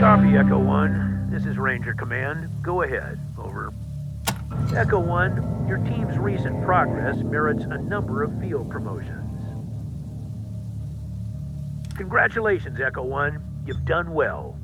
Copy, Echo 1. This is Ranger Command. Go ahead. Over. Echo 1, your team's recent progress merits a number of field promotions. Congratulations, Echo 1. You've done well.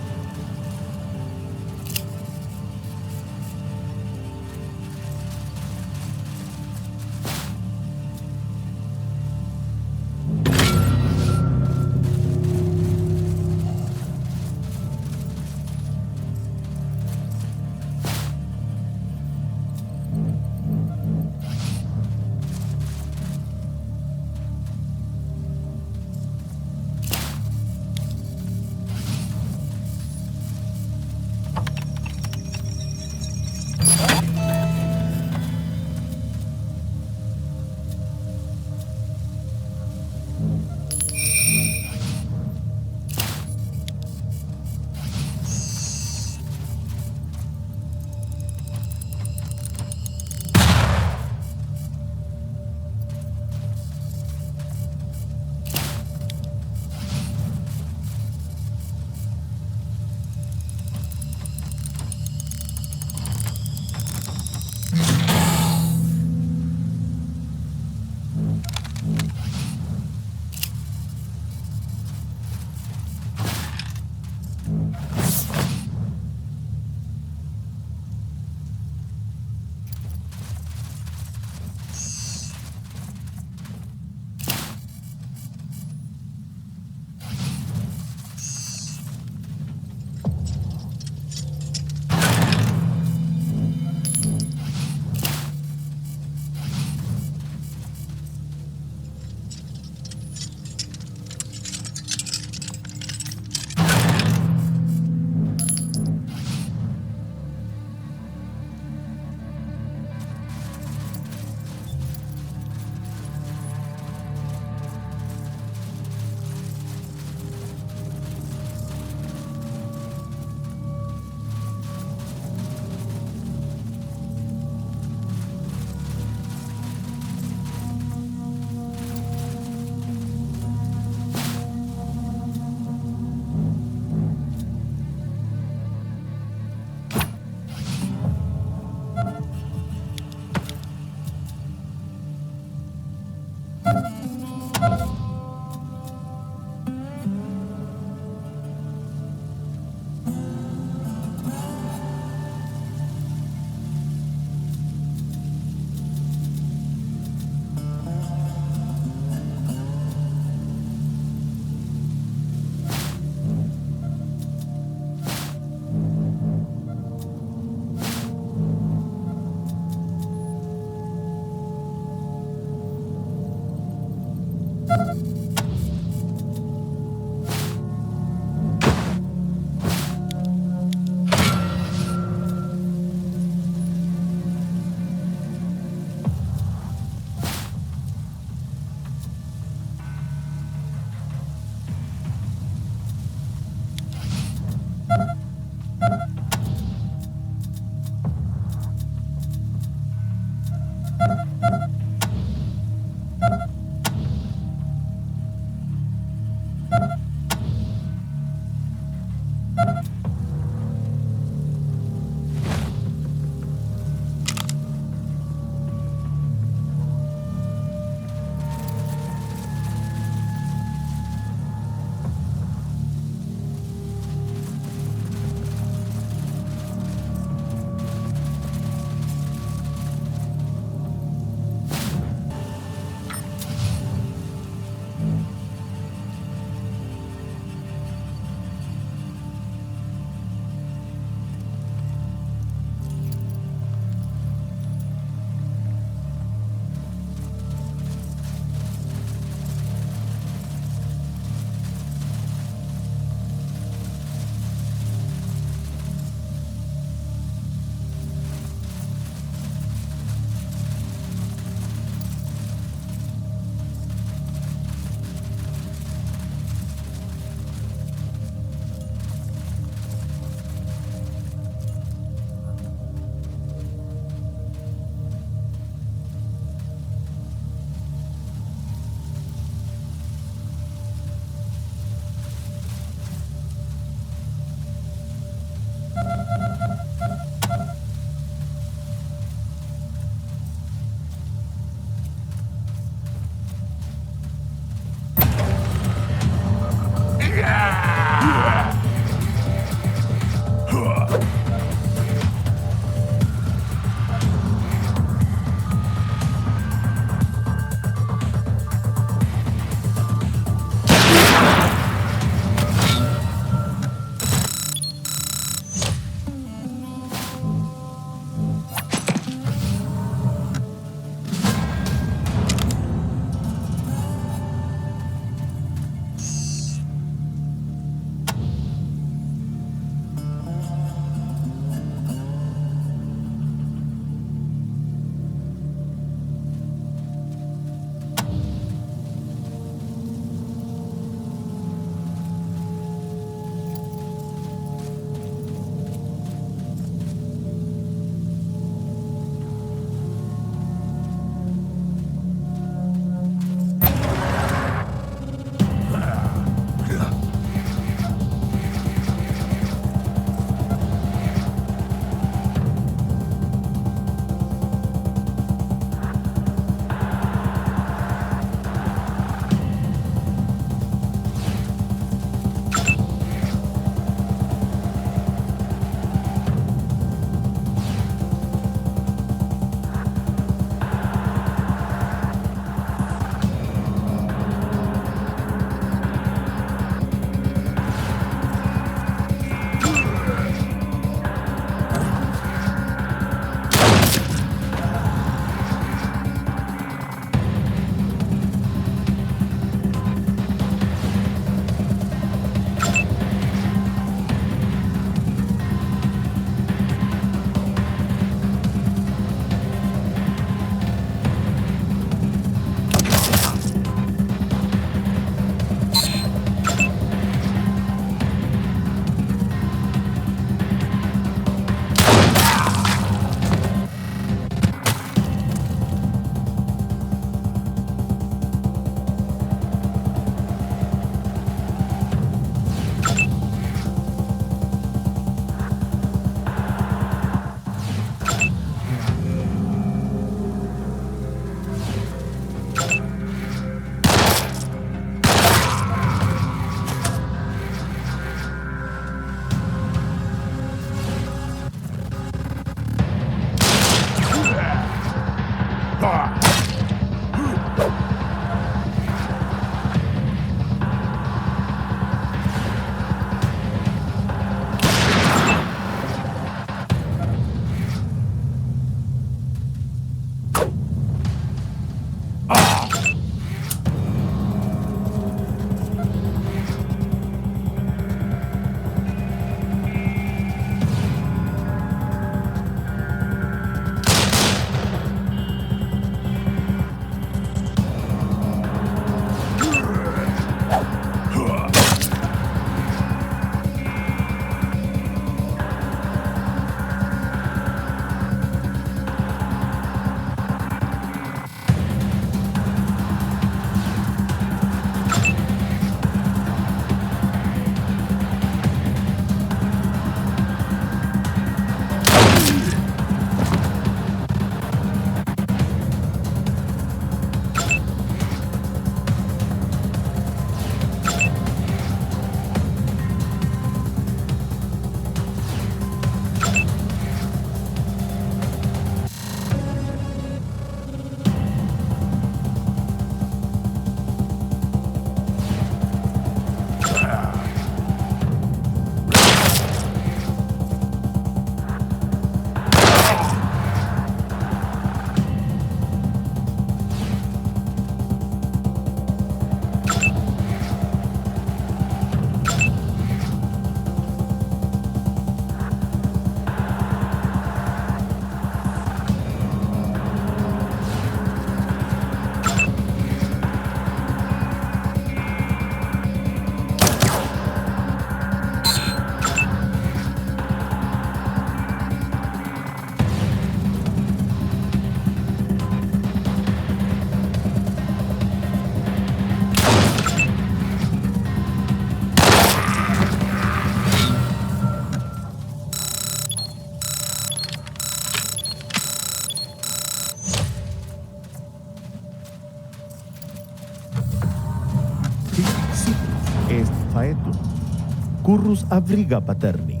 Urus abriga paterni.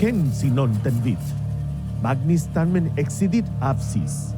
Ken sinon tenvit. Magnis tanmen exidit absis.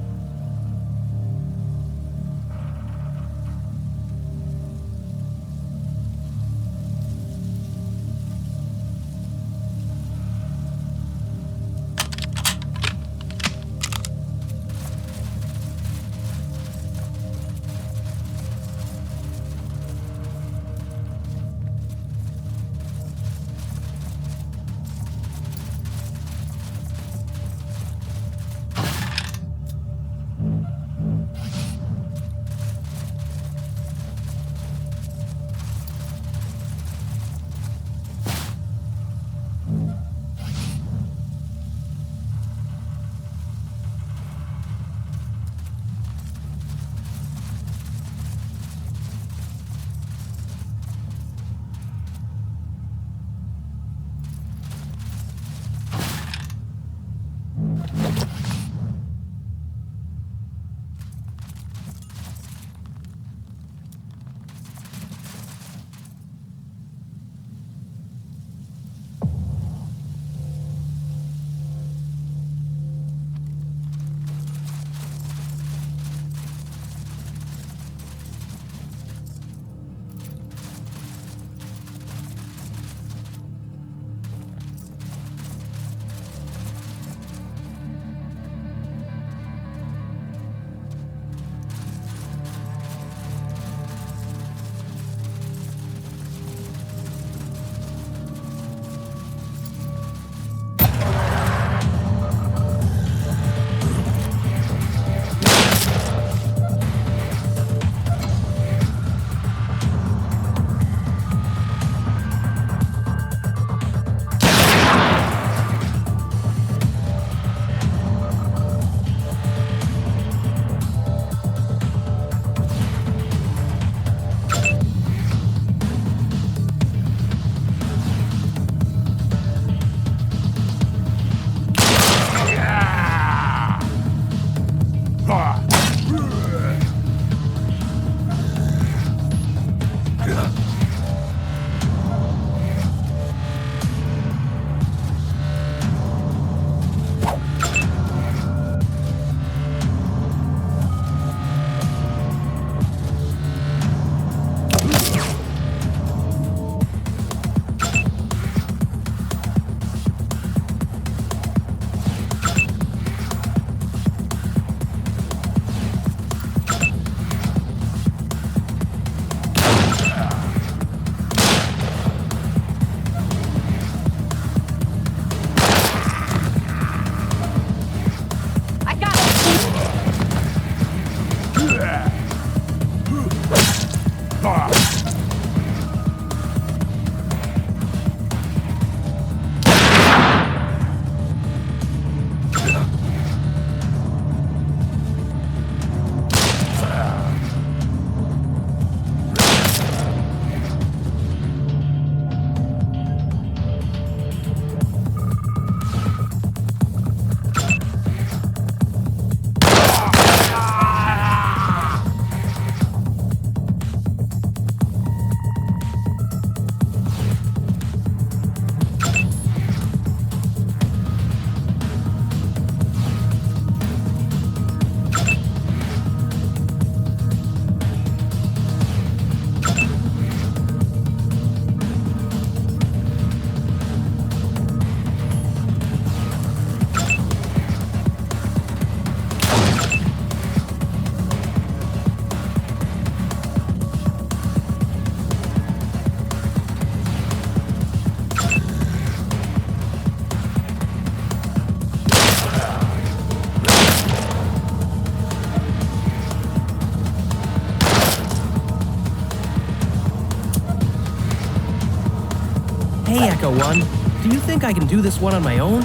Hey, Echo 1. Do you think I can do this one on my own?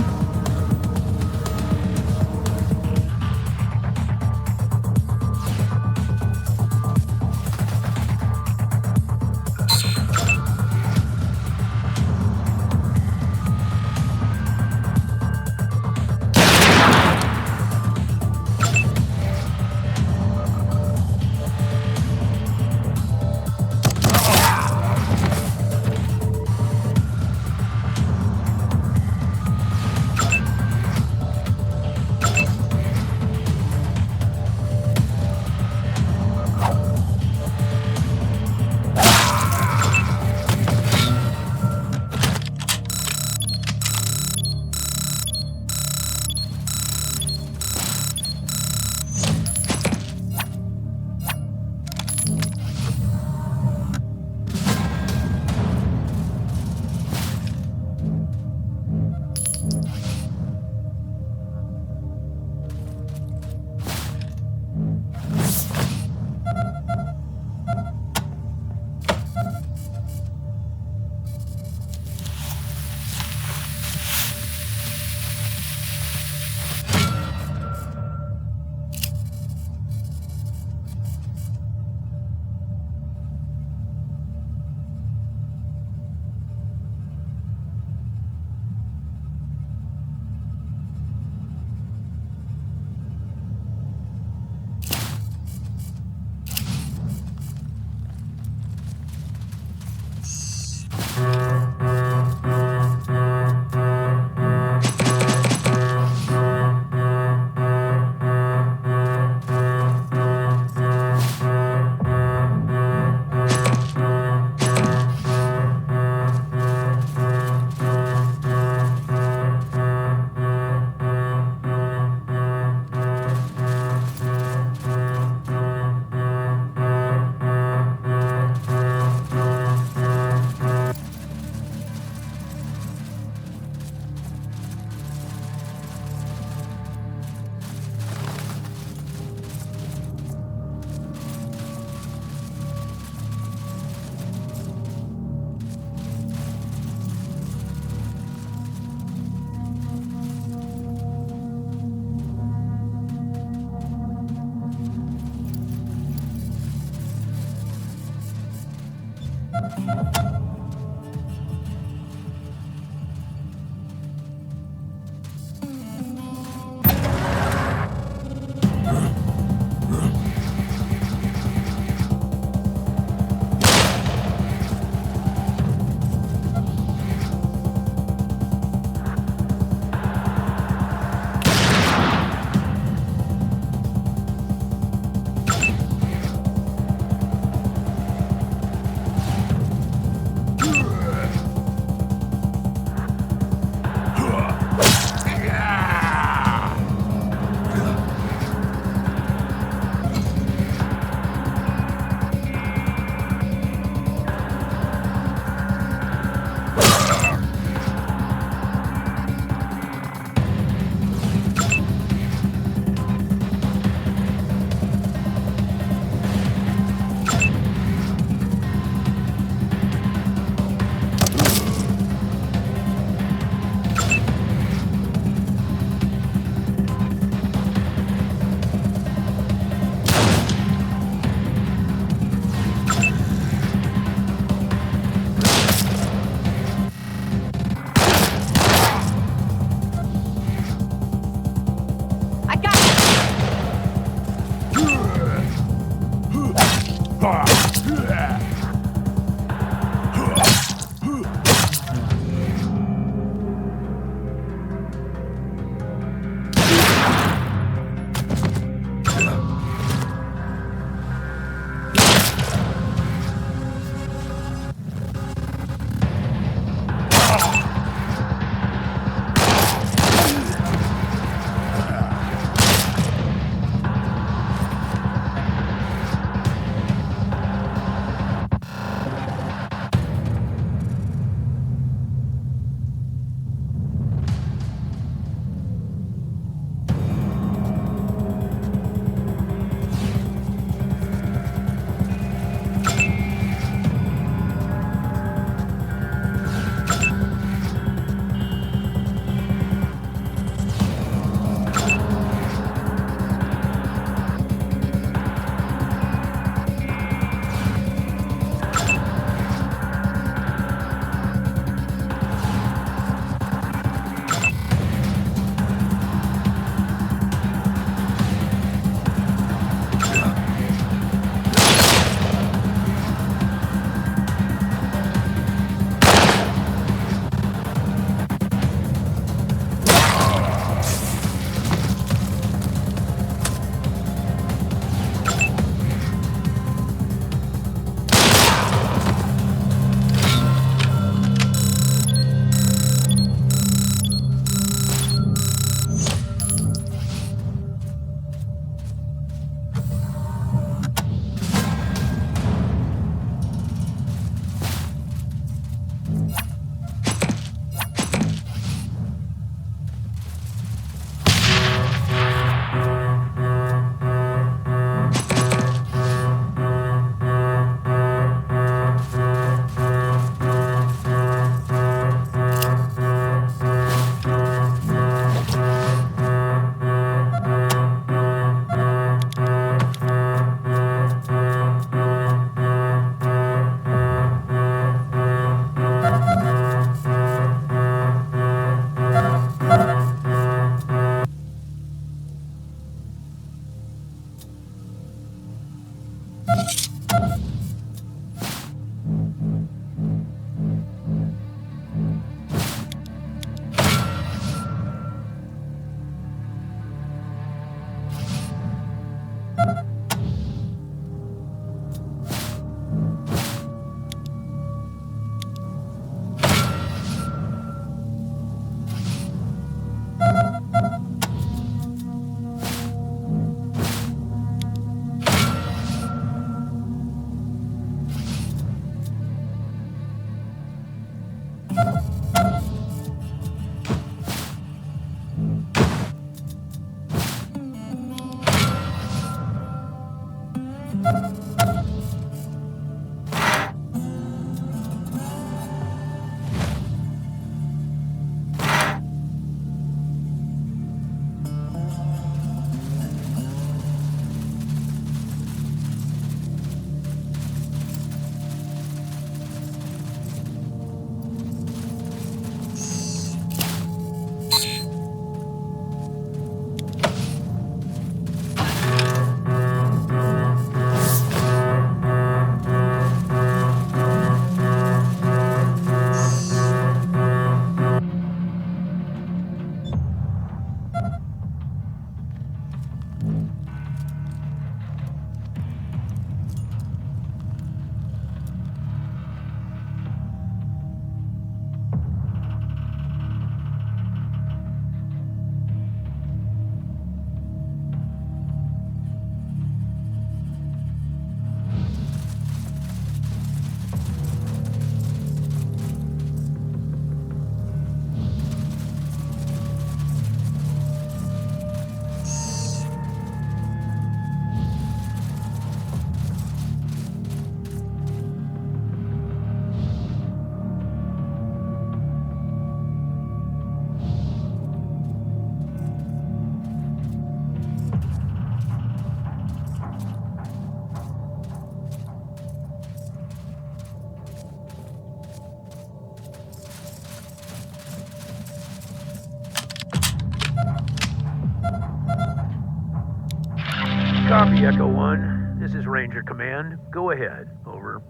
Copy, Echo 1. This is Ranger Command. Go ahead. Over.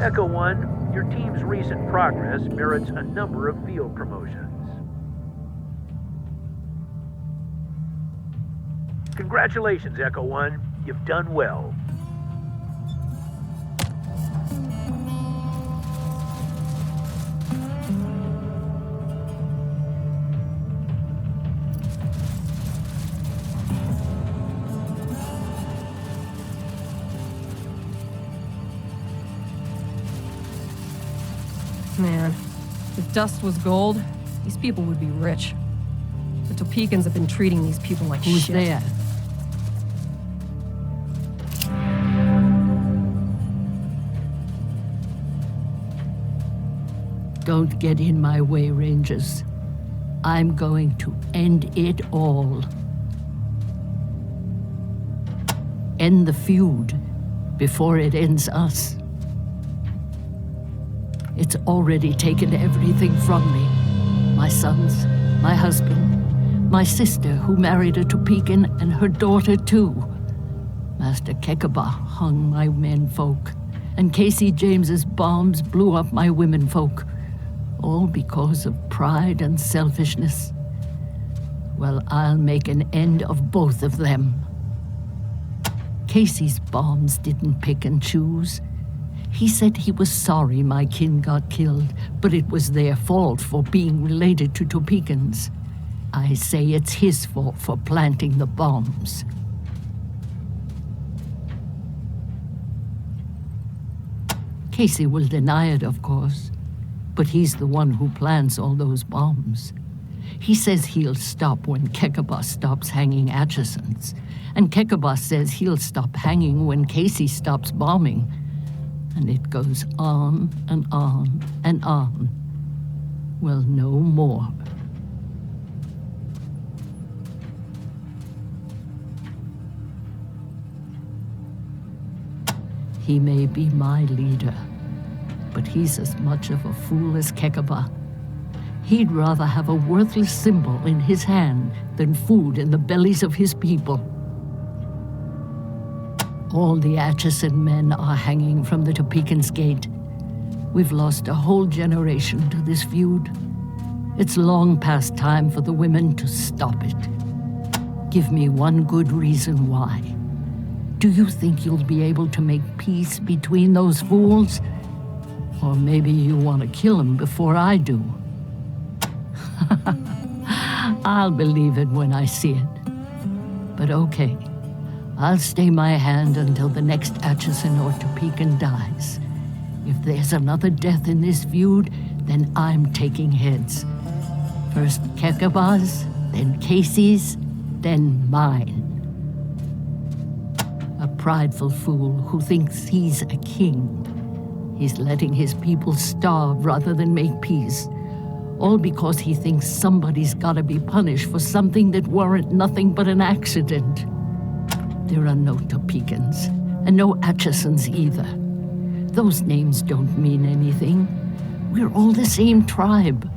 Echo 1, your team's recent progress merits a number of field promotions. Congratulations, Echo 1. You've done well. Man, if dust was gold, these people would be rich. The Topekans have been treating these people like Who's shit. there? Don't get in my way, Rangers. I'm going to end it all. End the feud before it ends us. It's already taken everything from me. My sons, my husband, my sister who married a Topekan, and her daughter too. Master Kekaba hung my menfolk, and Casey James's bombs blew up my womenfolk. All because of pride and selfishness. Well, I'll make an end of both of them. Casey's bombs didn't pick and choose. He said he was sorry my kin got killed, but it was their fault for being related to Topekans. I say it's his fault for planting the bombs. Casey will deny it, of course, but he's the one who plants all those bombs. He says he'll stop when Kekaba stops hanging Atchisons, and Kekaba says he'll stop hanging when Casey stops bombing. And it goes on and on and on. Well, no more. He may be my leader, but he's as much of a fool as Kekaba. He'd rather have a worthless symbol in his hand than food in the bellies of his people. All the Atchison men are hanging from the Topekan's gate. We've lost a whole generation to this feud. It's long past time for the women to stop it. Give me one good reason why. Do you think you'll be able to make peace between those fools? Or maybe you want to kill them before I do. I'll believe it when I see it. But okay. I'll stay my hand until the next Atchison or Topekan dies. If there's another death in this feud, then I'm taking heads. First Kekaba's, then Casey's, then mine. A prideful fool who thinks he's a king. He's letting his people starve rather than make peace. All because he thinks somebody's gotta be punished for something that weren't nothing but an accident. There are no Topekans, and no Atchisons either. Those names don't mean anything. We're all the same tribe.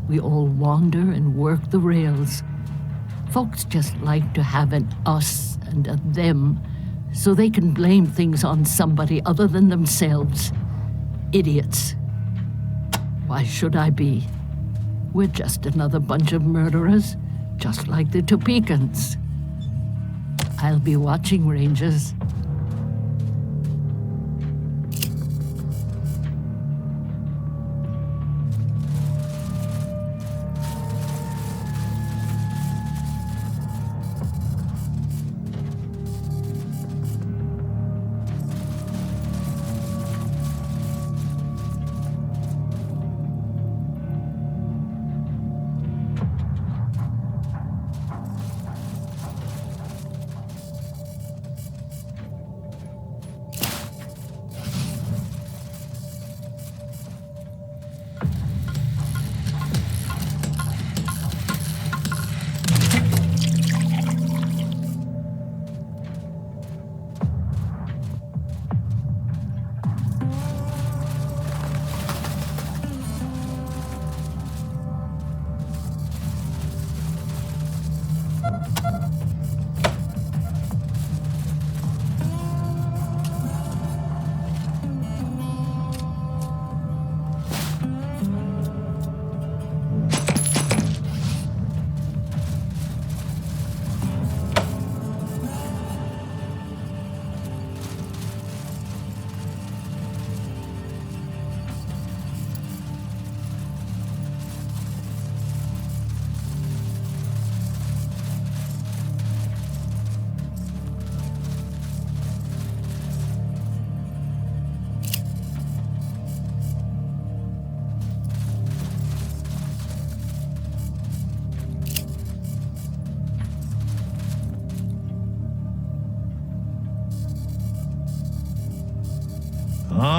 We all wander and work the rails. Folks just like to have an us and a them, so they can blame things on somebody other than themselves. Idiots. Why should I be? We're just another bunch of murderers, just like the Topekans. I'll be watching, Rangers.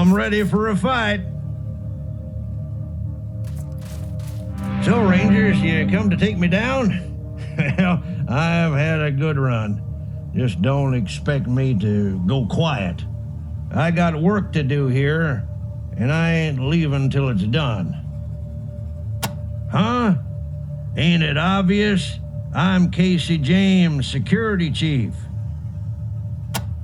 I'm ready for a fight. So, Rangers, you come to take me down? Well, I've had a good run. Just don't expect me to go quiet. I got work to do here, and I ain't leaving till it's done. Huh? Ain't it obvious? I'm Casey James, security chief.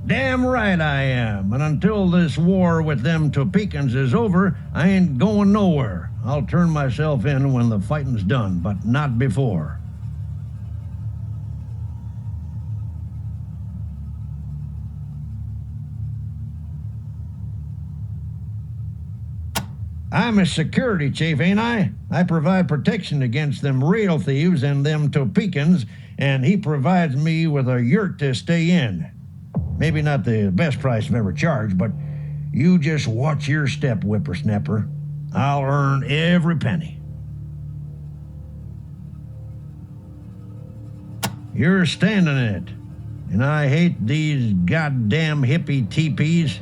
Damn right I am, and until this war with them Topekans is over, I ain't going nowhere. I'll turn myself in when the fighting's done, but not before. I'm a security chief, ain't I? I provide protection against them rail thieves and them Topekans, and he provides me with a yurt to stay in. Maybe not the best price I've ever charged, but you just watch your step, whippersnapper. I'll earn every penny. You're standing in it, and I hate these goddamn hippie teepees.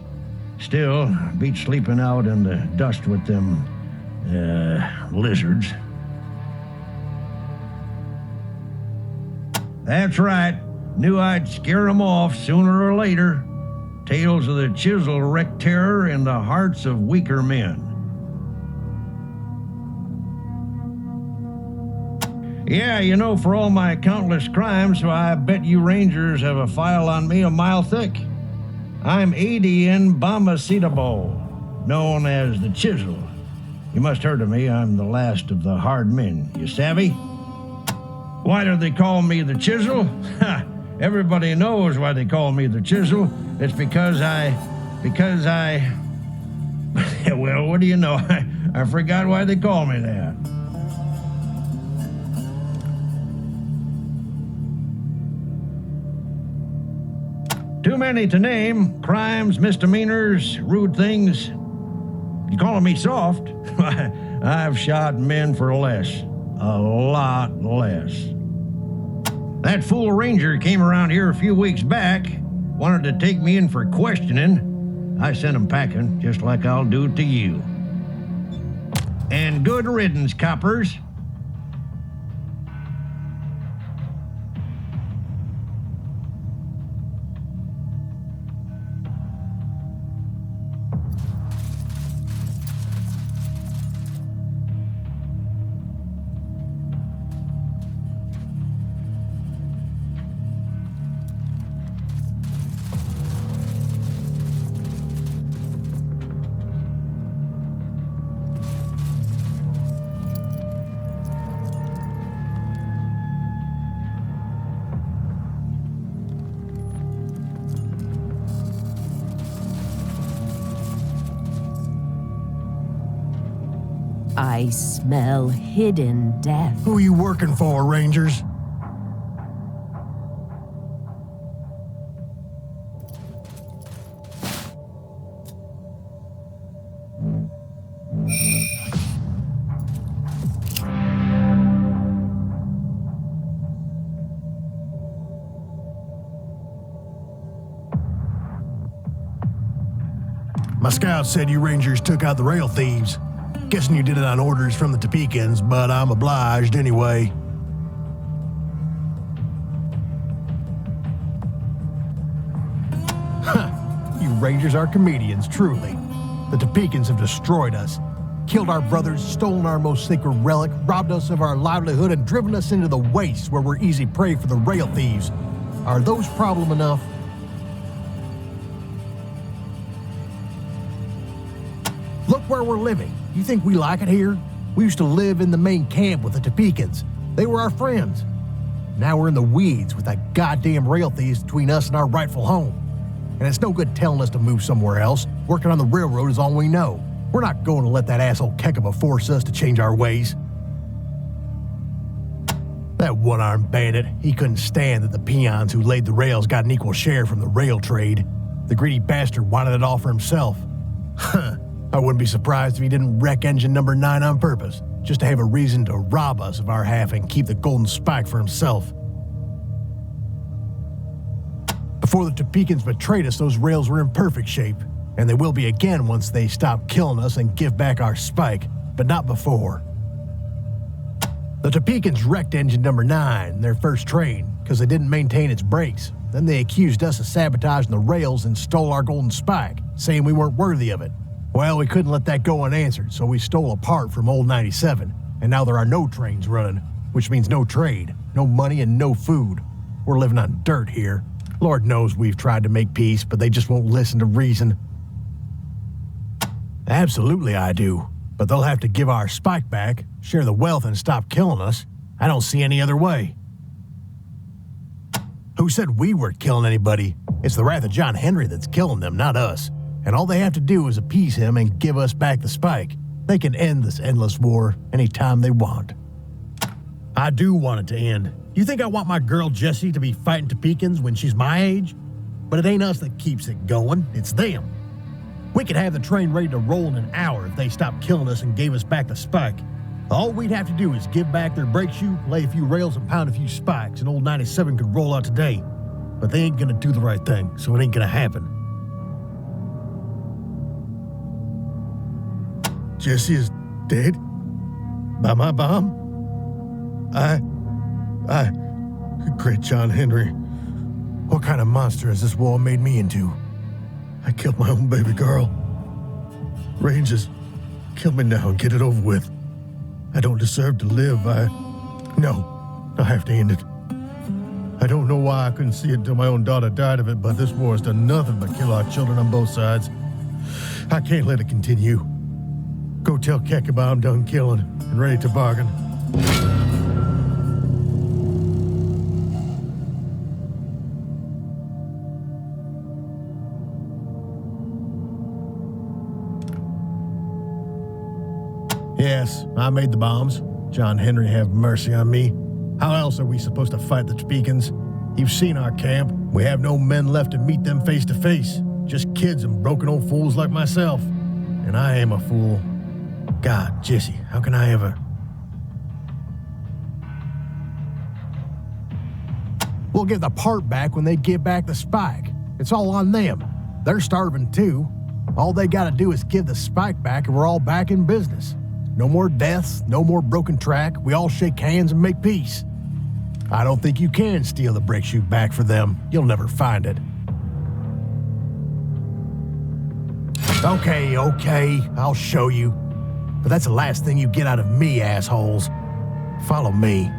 Still, beat sleeping out in the dust with them, lizards. That's right. Knew I'd scare 'em off sooner or later. Tales of the chisel wreak terror in the hearts of weaker men. Yeah, you know, for all my countless crimes, so I bet you Rangers have a file on me a mile thick. I'm Adian Bombacetabo, known as the Chisel. You must heard of me. I'm the last of the hard men. You savvy? Why do they call me the Chisel? Ha! Everybody knows why they call me the Chisel. It's because I... Well, what do you know? I forgot why they call me that. Too many to name. Crimes, misdemeanors, rude things. You calling me soft? I've shot men for less. A lot less. That fool ranger came around here a few weeks back, wanted to take me in for questioning. I sent him packing, just like I'll do to you. And good riddance, coppers. I smell hidden death. Who are you working for, Rangers? My scout said you Rangers took out the rail thieves. Guessing you did it on orders from the Topekans, but I'm obliged anyway. Huh. You Rangers are comedians, truly. The Topekans have destroyed us, killed our brothers, stolen our most sacred relic, robbed us of our livelihood, and driven us into the wastes where we're easy prey for the rail thieves. Are those problem enough? Look where we're living. You think we like it here? We used to live in the main camp with the Topekans. They were our friends. Now we're in the weeds with that goddamn rail thieves between us and our rightful home. And it's no good telling us to move somewhere else. Working on the railroad is all we know. We're not going to let that asshole Kekaba force us to change our ways. That one-armed bandit, he couldn't stand that the peons who laid the rails got an equal share from the rail trade. The greedy bastard wanted it all for himself. Huh. I wouldn't be surprised if he didn't wreck engine number 9 on purpose, just to have a reason to rob us of our half and keep the golden spike for himself. Before the Topekans betrayed us, those rails were in perfect shape. And they will be again once they stop killing us and give back our spike, but not before. The Topekans wrecked engine number 9, their first train, because they didn't maintain its brakes. Then they accused us of sabotaging the rails and stole our golden spike, saying we weren't worthy of it. Well, we couldn't let that go unanswered, so we stole a part from old 97, and now there are no trains running, which means no trade, no money, and no food. We're living on dirt here. Lord knows we've tried to make peace, but they just won't listen to reason. Absolutely I do, but they'll have to give our spike back, share the wealth, and stop killing us. I don't see any other way. Who said we were killing anybody? It's the wrath of John Henry that's killing them, not us. And all they have to do is appease him and give us back the spike. They can end this endless war anytime they want. I do want it to end. You think I want my girl Jessie to be fighting Topekans when she's my age? But it ain't us that keeps it going, it's them. We could have the train ready to roll in an hour if they stopped killing us and gave us back the spike. All we'd have to do is give back their brake shoe, lay a few rails, and pound a few spikes, and old 97 could roll out today. But they ain't gonna do the right thing, so it ain't gonna happen. Jesse is dead? By my bomb? Great John Henry. What kind of monster has this war made me into? I killed my own baby girl. Rangers, kill me now and get it over with. I don't deserve to live. No, I have to end it. I don't know why I couldn't see it until my own daughter died of it, but this war has done nothing but kill our children on both sides. I can't let it continue. Go tell Kekaba I'm done killing and ready to bargain. Yes, I made the bombs. John Henry have mercy on me. How else are we supposed to fight the Topekans? You've seen our camp. We have no men left to meet them face to face. Just kids and broken old fools like myself. And I am a fool. God, Jesse, how can I ever... We'll get the part back when they give back the spike. It's all on them. They're starving too. All they gotta do is give the spike back and we're all back in business. No more deaths, no more broken track. We all shake hands and make peace. I don't think you can steal the brake shoe back for them. You'll never find it. Okay, I'll show you. But that's the last thing you get out of me, assholes. Follow me.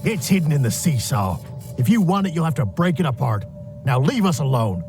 It's hidden in the seesaw. If you want it, you'll have to break it apart. Now leave us alone.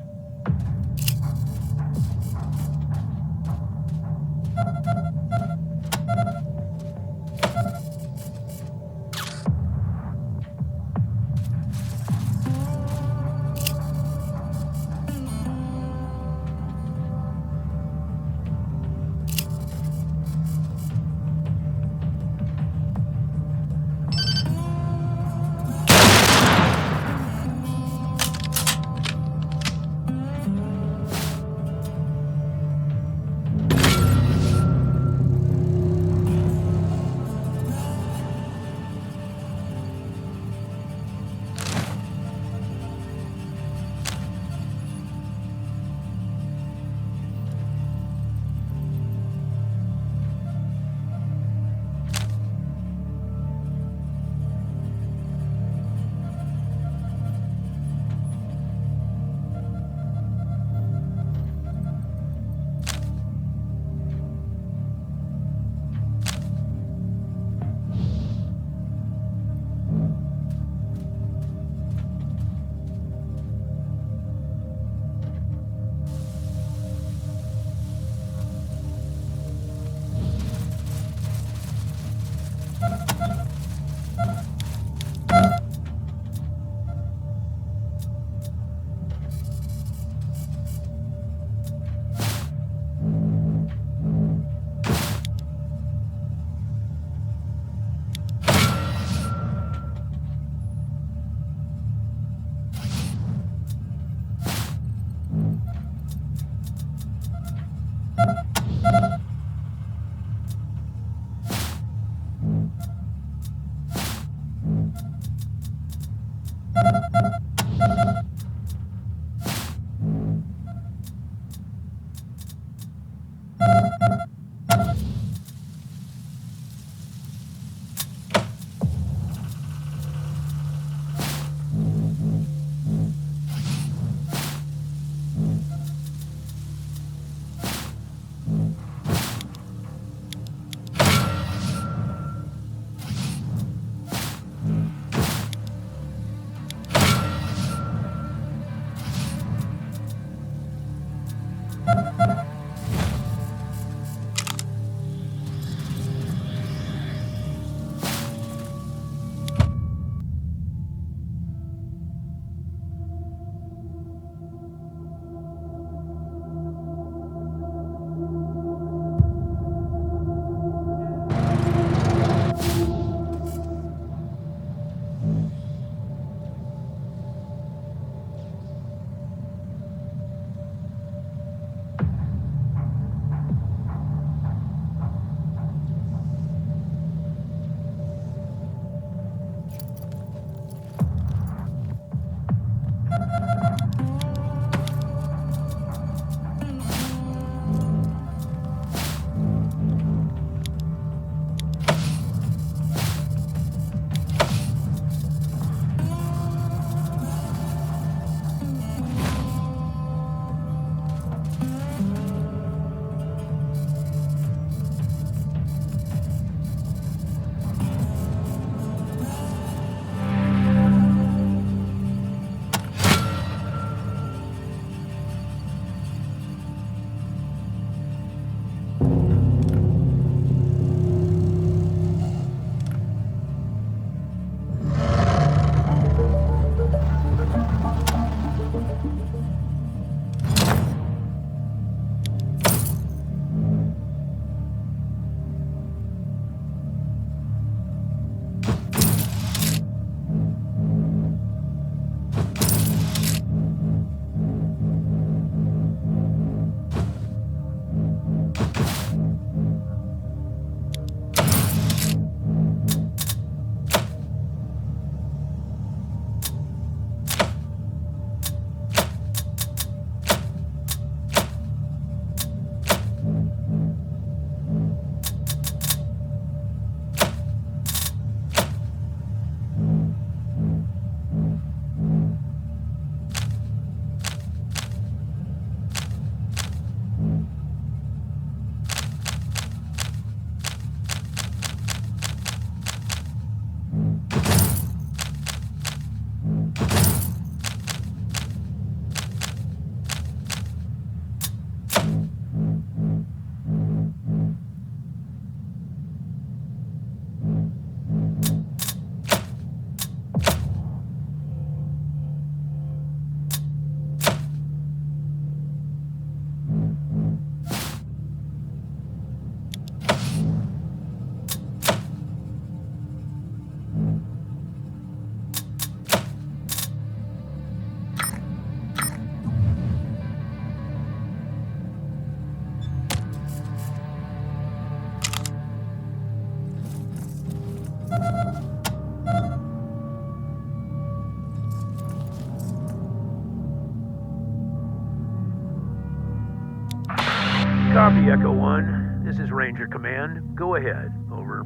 Copy, Echo 1. This is Ranger Command. Go ahead. Over.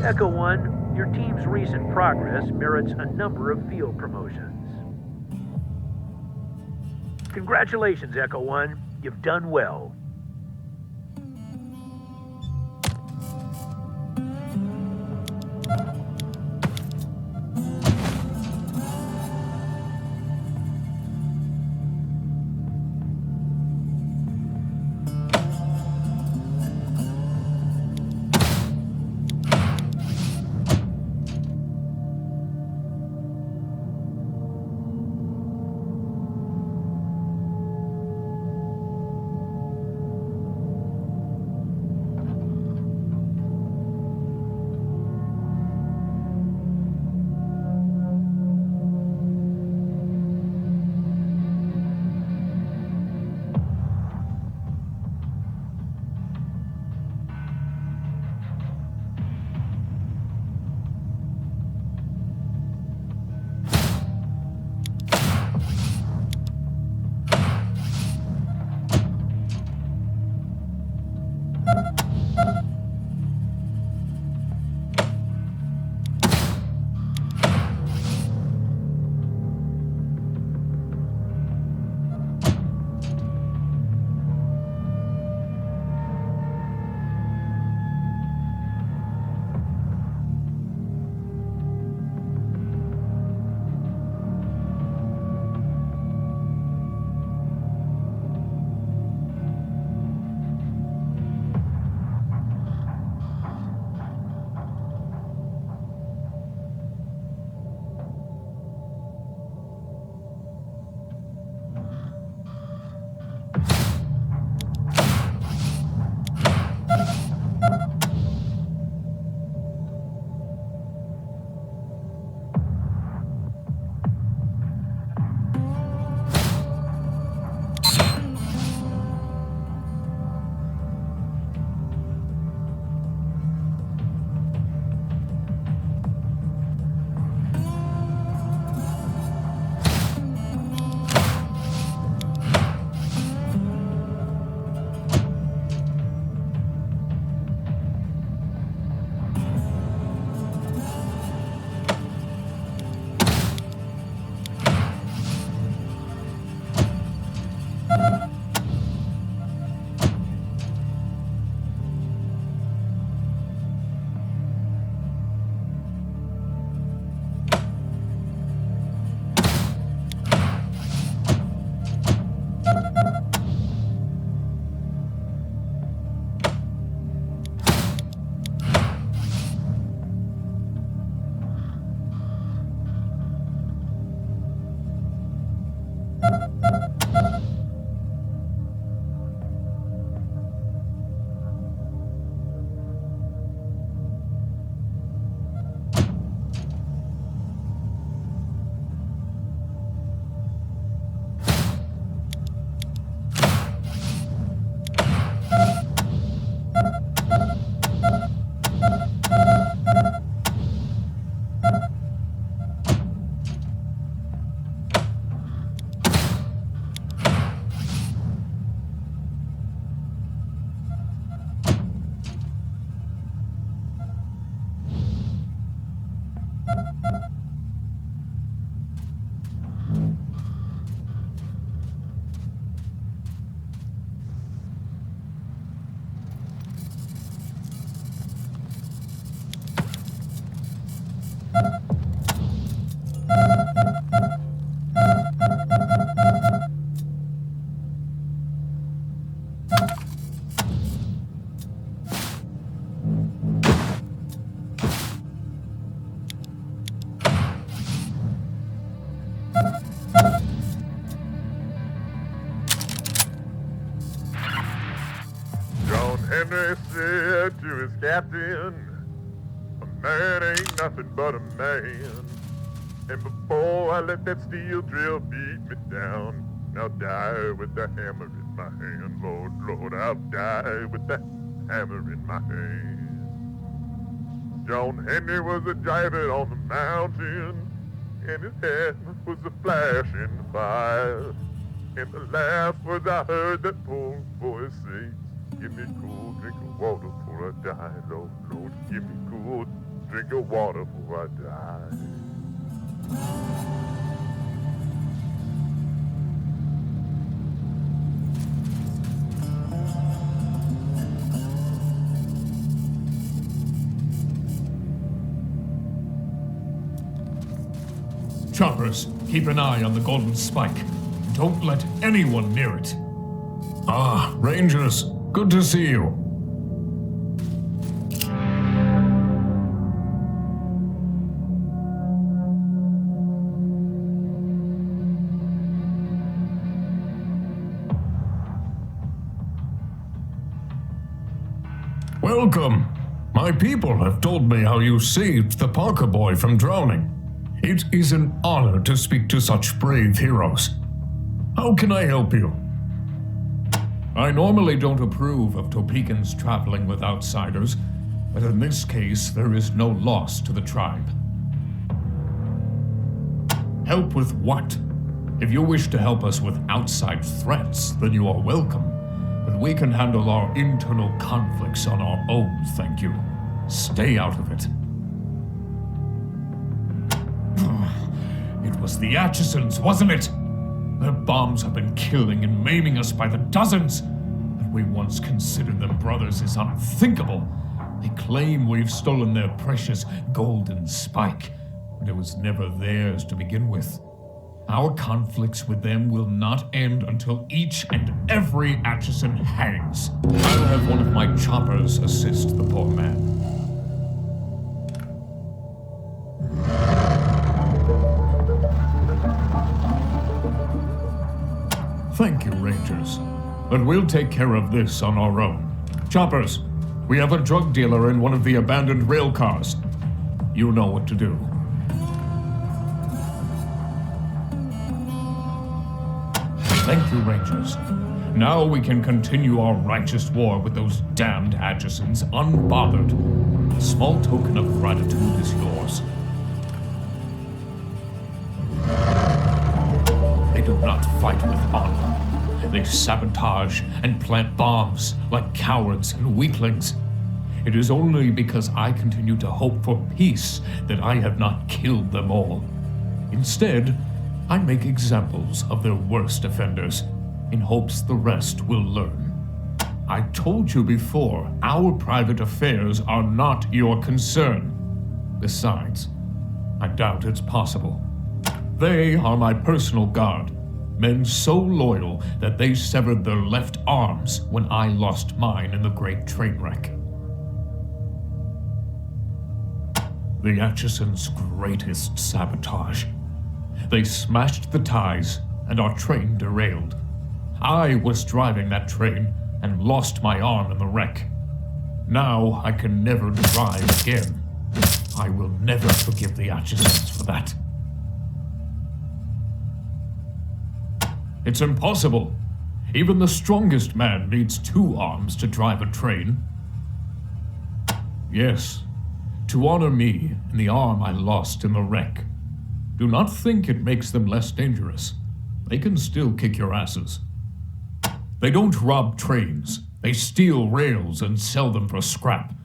Echo 1, your team's recent progress merits a number of field promotions. Congratulations, Echo 1. You've done well. Henry said to his captain, "A man ain't nothing but a man. And before I let that steel drill beat me down, I'll die with the hammer in my hand. Lord, Lord, I'll die with the hammer in my hand." John Henry was a driving on the mountain, and his head was a flashing fire. And the last words I heard that poor voice say, give me cool drink of water before I die, Lord, Lord. Give me cool drink of water before I die. Choppers, keep an eye on the golden spike. Don't let anyone near it. Ah, Rangers, good to see you. Welcome. My people have told me how you saved the Parker boy from drowning. It is an honor to speak to such brave heroes. How can I help you? I normally don't approve of Topekans traveling with outsiders, but in this case, there is no loss to the tribe. Help with what? If you wish to help us with outside threats, then you are welcome. But we can handle our internal conflicts on our own, thank you. Stay out of it. It was the Atchisons, wasn't it? Their bombs have been killing and maiming us by the dozens. That we once considered them brothers is unthinkable. They claim we've stolen their precious golden spike, but it was never theirs to begin with. Our conflicts with them will not end until each and every Atchison hangs. I'll have one of my choppers assist the poor man. Thank you, Rangers. But we'll take care of this on our own. Choppers, we have a drug dealer in one of the abandoned rail cars. You know what to do. Thank you, Rangers. Now we can continue our righteous war with those damned Atchisons unbothered. A small token of gratitude is yours. They do not fight with honor. They sabotage and plant bombs like cowards and weaklings. It is only because I continue to hope for peace that I have not killed them all. Instead, I make examples of their worst offenders in hopes the rest will learn. I told you before, our private affairs are not your concern. Besides, I doubt it's possible. They are my personal guard, men so loyal that they severed their left arms when I lost mine in the great train wreck. The Atchisons' greatest sabotage. They smashed the ties, and our train derailed. I was driving that train and lost my arm in the wreck. Now I can never drive again. I will never forgive the Atchisons for that. It's impossible. Even the strongest man needs 2 arms to drive a train. Yes, to honor me and the arm I lost in the wreck. Do not think it makes them less dangerous. They can still kick your asses. They don't rob trains. They steal rails and sell them for scrap.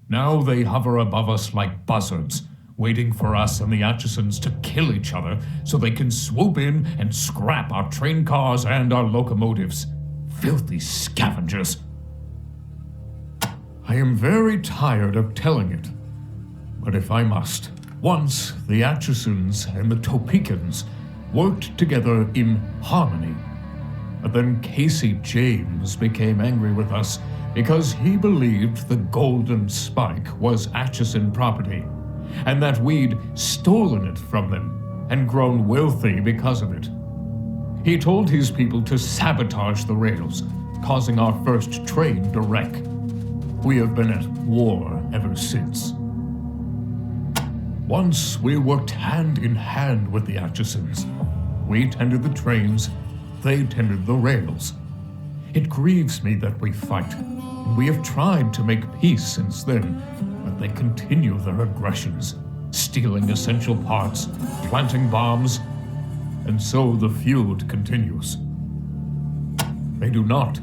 Now they hover above us like buzzards, waiting for us and the Atchisons to kill each other so they can swoop in and scrap our train cars and our locomotives. Filthy scavengers. I am very tired of telling it, but if I must, once the Atchisons and the Topekans worked together in harmony. But then Casey James became angry with us because he believed the golden spike was Atchison property, and that we'd stolen it from them and grown wealthy because of it. He told his people to sabotage the rails, causing our first train to wreck. We have been at war ever since. Once we worked hand in hand with the Atchisons. We tended the trains, they tended the rails. It grieves me that we fight, and we have tried to make peace since then, but they continue their aggressions, stealing essential parts, planting bombs, and so the feud continues. They do not.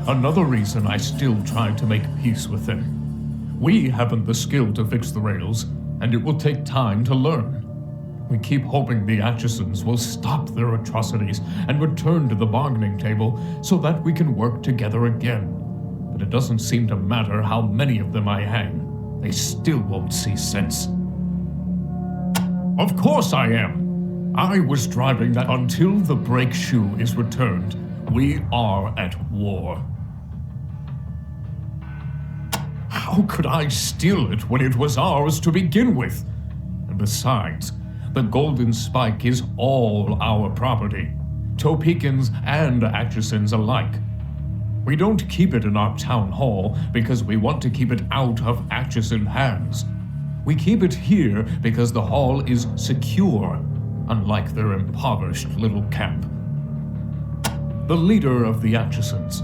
Another reason I still try to make peace with them. We haven't the skill to fix the rails, and it will take time to learn. We keep hoping the Atchisons will stop their atrocities and return to the bargaining table so that we can work together again. But it doesn't seem to matter how many of them I hang. They still won't see sense. Of course I am. I was driving that until the brake shoe is returned, we are at war. How could I steal it when it was ours to begin with? And besides, the Golden Spike is all our property, Topekans and Atchisons alike. We don't keep it in our town hall because we want to keep it out of Atchison hands. We keep it here because the hall is secure, unlike their impoverished little camp. The leader of the Atchisons.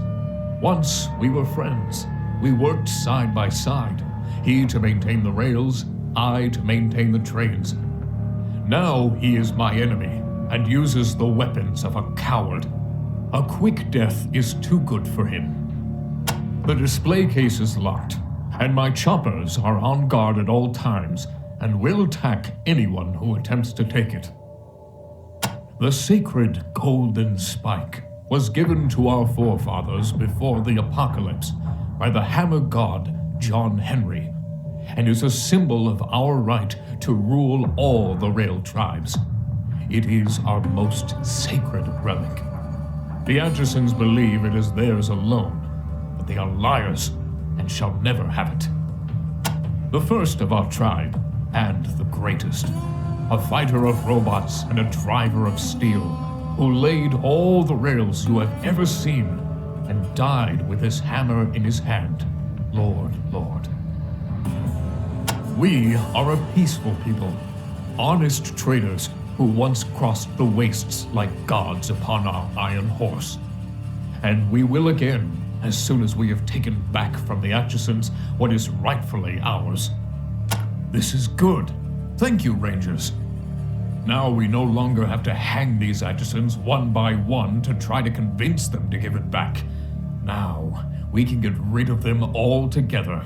Once we were friends. We worked side by side. He to maintain the rails, I to maintain the trains. Now he is my enemy and uses the weapons of a coward. A quick death is too good for him. The display case is locked, and my choppers are on guard at all times and will attack anyone who attempts to take it. The sacred Golden Spike was given to our forefathers before the apocalypse by the hammer god John Henry, and is a symbol of our right to rule all the rail tribes. It is our most sacred relic. The Atchisons believe it is theirs alone, but they are liars and shall never have it. The first of our tribe, and the greatest, a fighter of robots and a driver of steel, who laid all the rails you have ever seen and died with his hammer in his hand. Lord. We are a peaceful people, honest traders who once crossed the wastes like gods upon our iron horse. And we will again, as soon as we have taken back from the Atchisons what is rightfully ours. This is good. Thank you, Rangers. Now we no longer have to hang these Atchisons one by one to try to convince them to give it back. Now, we can get rid of them altogether.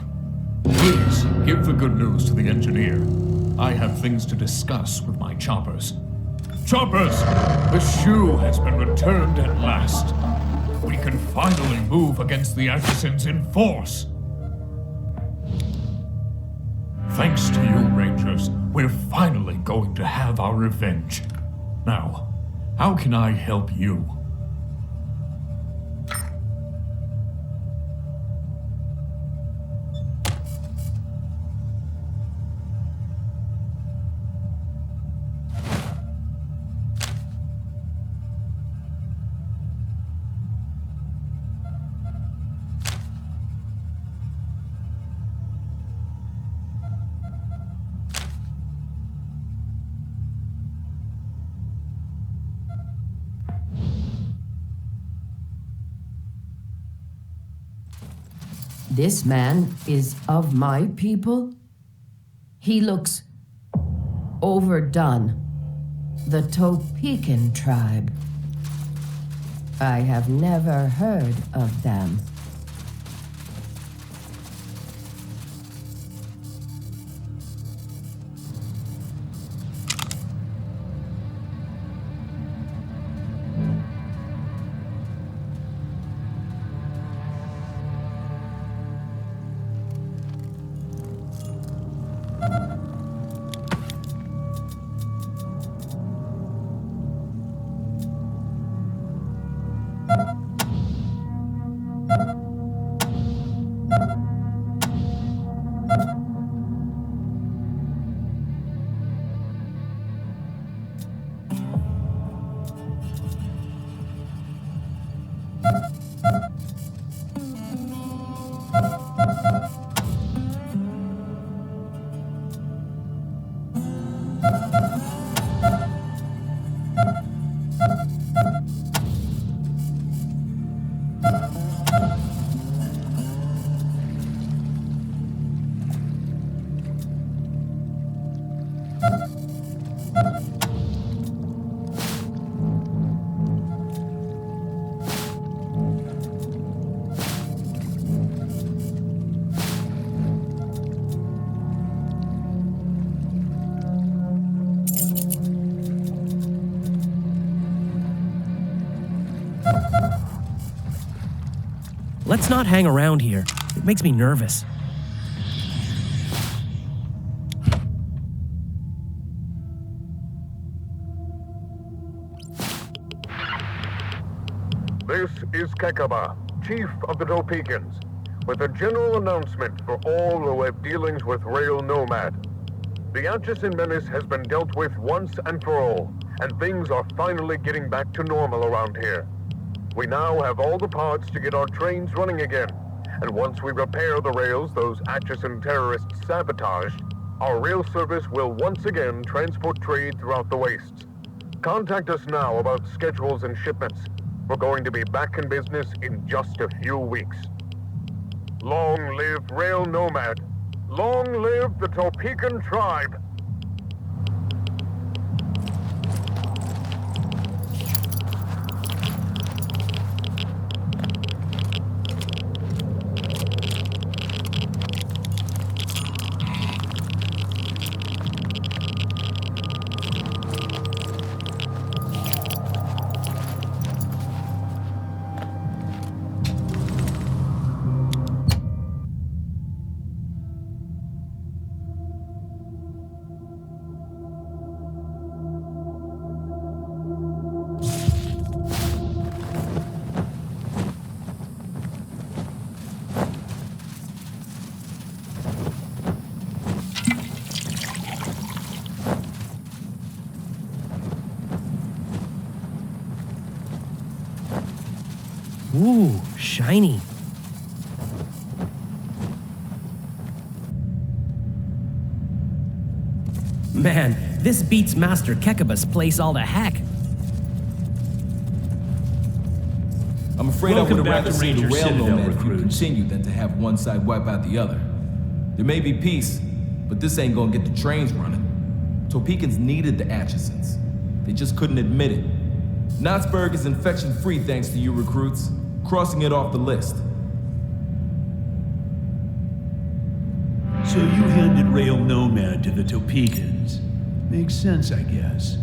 Please, give the good news to the engineer. I have things to discuss with my choppers. Choppers! The shoe has been returned at last. We can finally move against the Atchisons in force. Thanks to you, Rangers, we're finally going to have our revenge. Now, how can I help you? This man is of my people? He looks overdone. The Topekan tribe. I have never heard of them. Let's not hang around here. It makes me nervous. This is Kekaba, Chief of the Topekans, with a general announcement for all who have dealings with Rail Nomad. The Atchison menace has been dealt with once and for all, and things are finally getting back to normal around here. We now have all the parts to get our trains running again, and once we repair the rails those Atchison terrorists sabotaged, our rail service will once again transport trade throughout the wastes. Contact us now about schedules and shipments. We're going to be back in business in just a few weeks. Long live Rail Nomad. Long live the Topekan tribe. Ooh, shiny. Man, this beats Master Kekaba's place all to heck. I'm afraid I would have rather seen the Rail Nomad crew continue than to have one side wipe out the other. There may be peace, but this ain't gonna get the trains running. Topekans needed the Atchisons. They just couldn't admit it. Knotsburg is infection-free thanks to you recruits, crossing it off the list. So you handed Rail Nomad to the Topekans. Makes sense, I guess.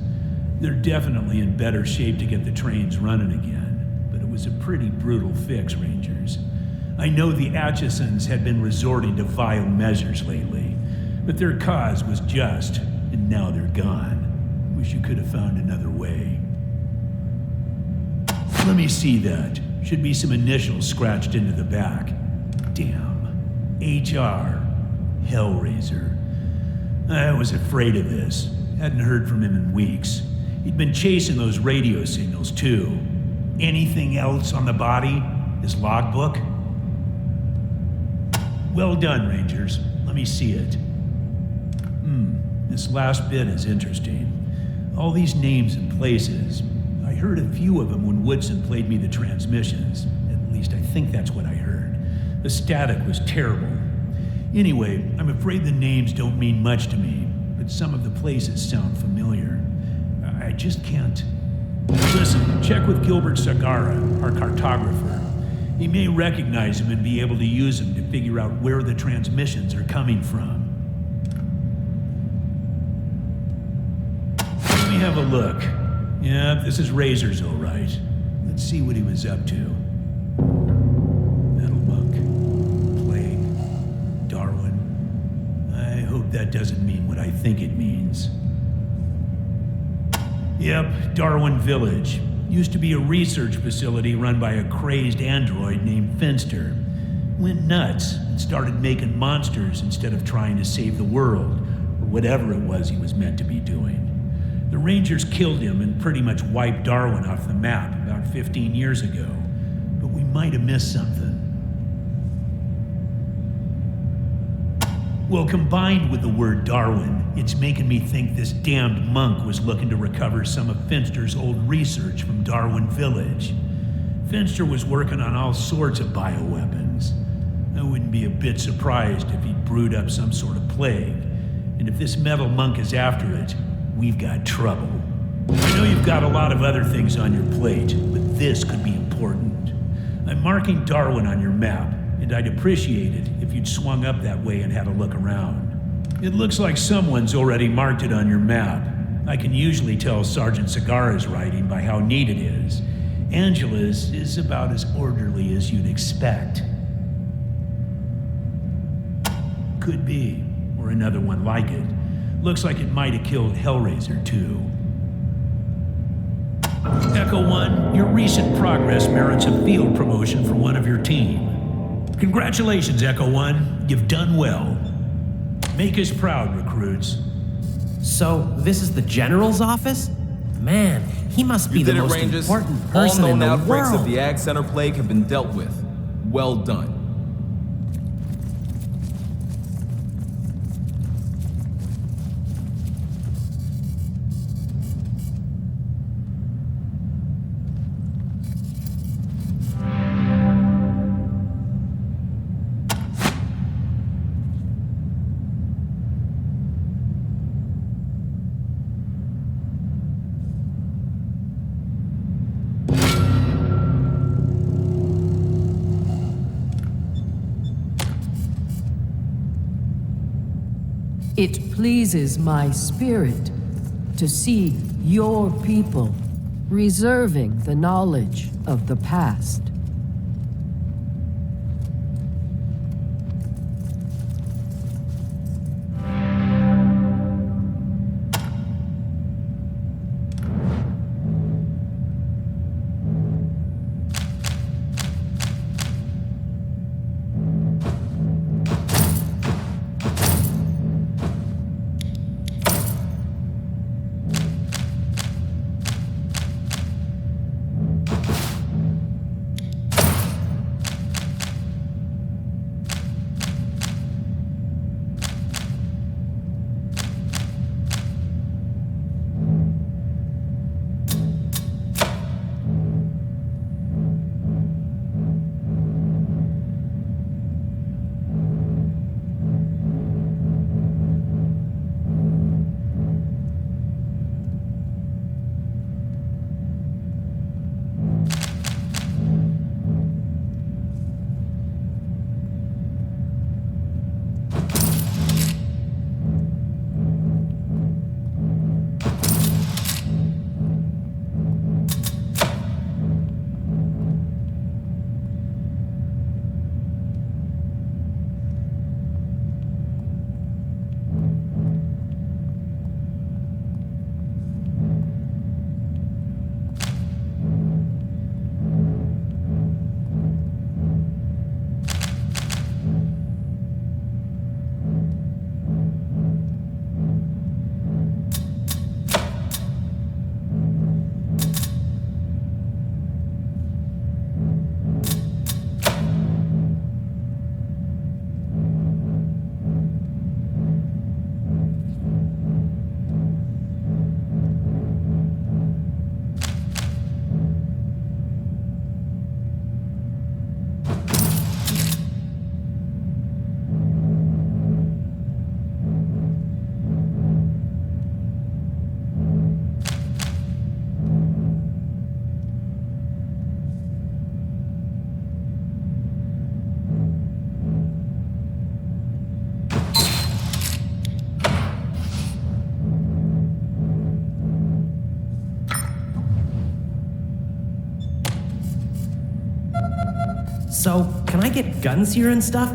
They're definitely in better shape to get the trains running again, but it was a pretty brutal fix, Rangers. I know the Atchisons had been resorting to vile measures lately, but their cause was just, and now they're gone. Wish you could have found another way. Let me see that. Should be some initials scratched into the back. Damn. HR. Hellraiser. I was afraid of this. Hadn't heard from him in weeks. He'd been chasing those radio signals, too. Anything else on the body? His logbook? Well done, Rangers. Let me see it. This last bit is interesting. All these names and places. I heard a few of them when Woodson played me the transmissions. At least I think that's what I heard. The static was terrible. Anyway, I'm afraid the names don't mean much to me, but some of the places sound familiar. I just can't. Listen, check with Gilbert Sagara, our cartographer. He may recognize him and be able to use him to figure out where the transmissions are coming from. Let me have a look. Yeah, this is Razor's all right. Let's see what he was up to. Metal Monk. Plague. Darwin. I hope that doesn't mean what I think it means. Yep, Darwin Village. Used to be a research facility run by a crazed android named Finster. Went nuts and started making monsters instead of trying to save the world, or whatever it was he was meant to be doing. The Rangers killed him and pretty much wiped Darwin off the map about 15 years ago, but we might have missed something. Well, combined with the word Darwin, it's making me think this damned monk was looking to recover some of Finster's old research from Darwin Village. Finster was working on all sorts of bioweapons. I wouldn't be a bit surprised if he'd brewed up some sort of plague. And if this metal monk is after it, we've got trouble. I know you've got a lot of other things on your plate, but this could be important. I'm marking Darwin on your map, and I'd appreciate it if you'd swung up that way and had a look around. It looks like someone's already marked it on your map. I can usually tell Sergeant Sagara's writing by how neat it is. Angela's is about as orderly as you'd expect. Could be, or another one like it. Looks like it might have killed Hellraiser, too. Echo 1, your recent progress merits a field promotion for one of your team. Congratulations, Echo 1. You've done well. Make us proud, recruits. So, this is the General's office? Man, he must be the did it, most Rangers. important person All in known the outbreaks world. of the Ag Center plague have been dealt with. Well done. It pleases my spirit to see your people reserving the knowledge of the past. So, can I get guns here and stuff?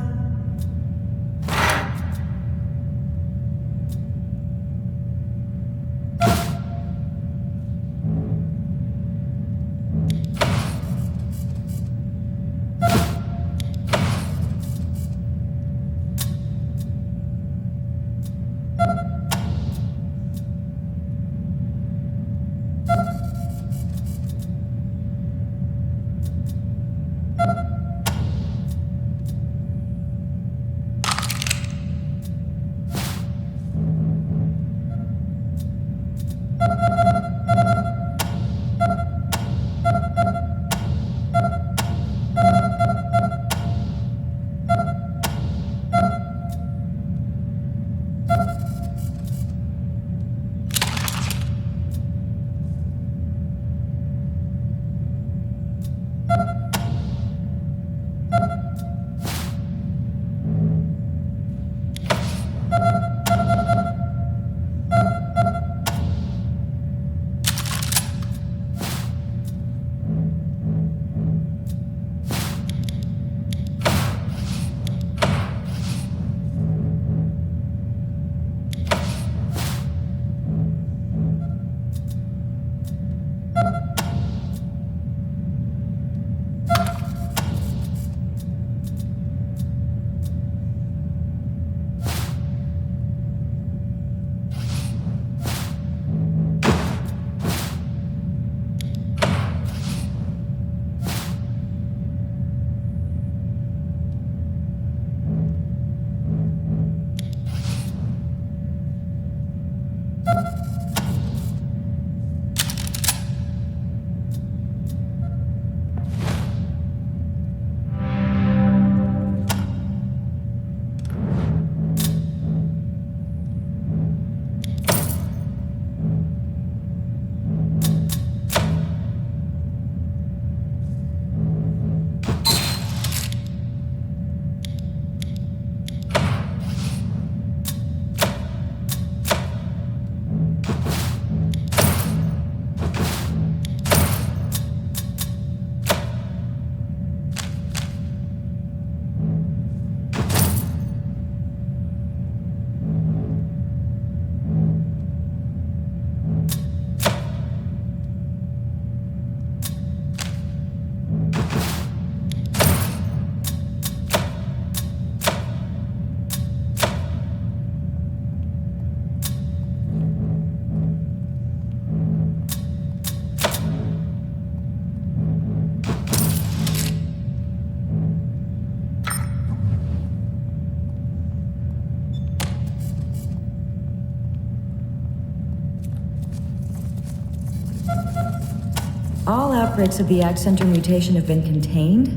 All outbreaks of the Ag Center mutation have been contained?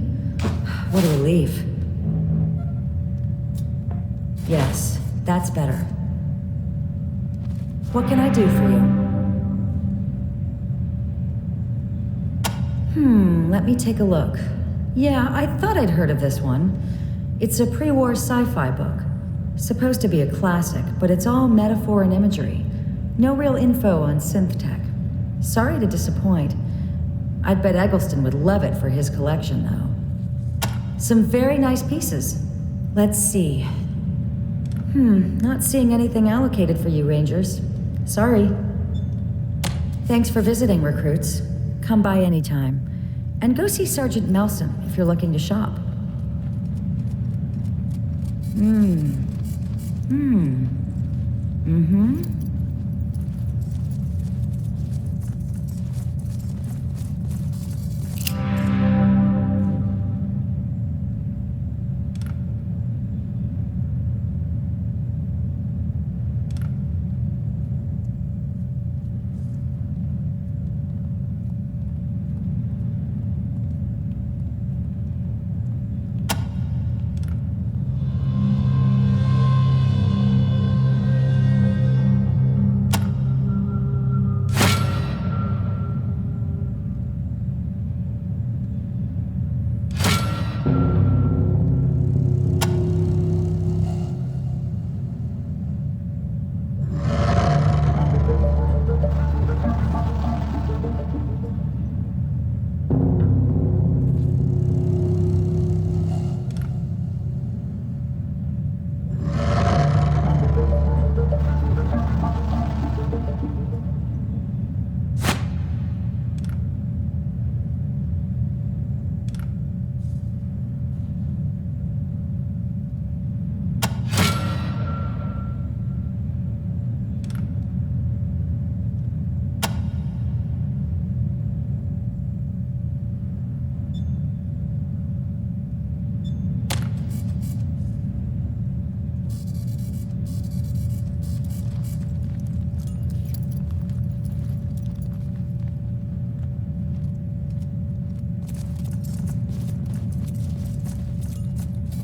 What a relief. Yes, that's better. What can I do for you? Let me take a look. Yeah, I thought I'd heard of this one. It's a pre-war sci-fi book. Supposed to be a classic, but it's all metaphor and imagery. No real info on synth tech. Sorry to disappoint. I'd bet Eggleston would love it for his collection, though. Some very nice pieces. Let's see. Not seeing anything allocated for you, Rangers. Sorry. Thanks for visiting, recruits. Come by anytime. And go see Sergeant Melson if you're looking to shop.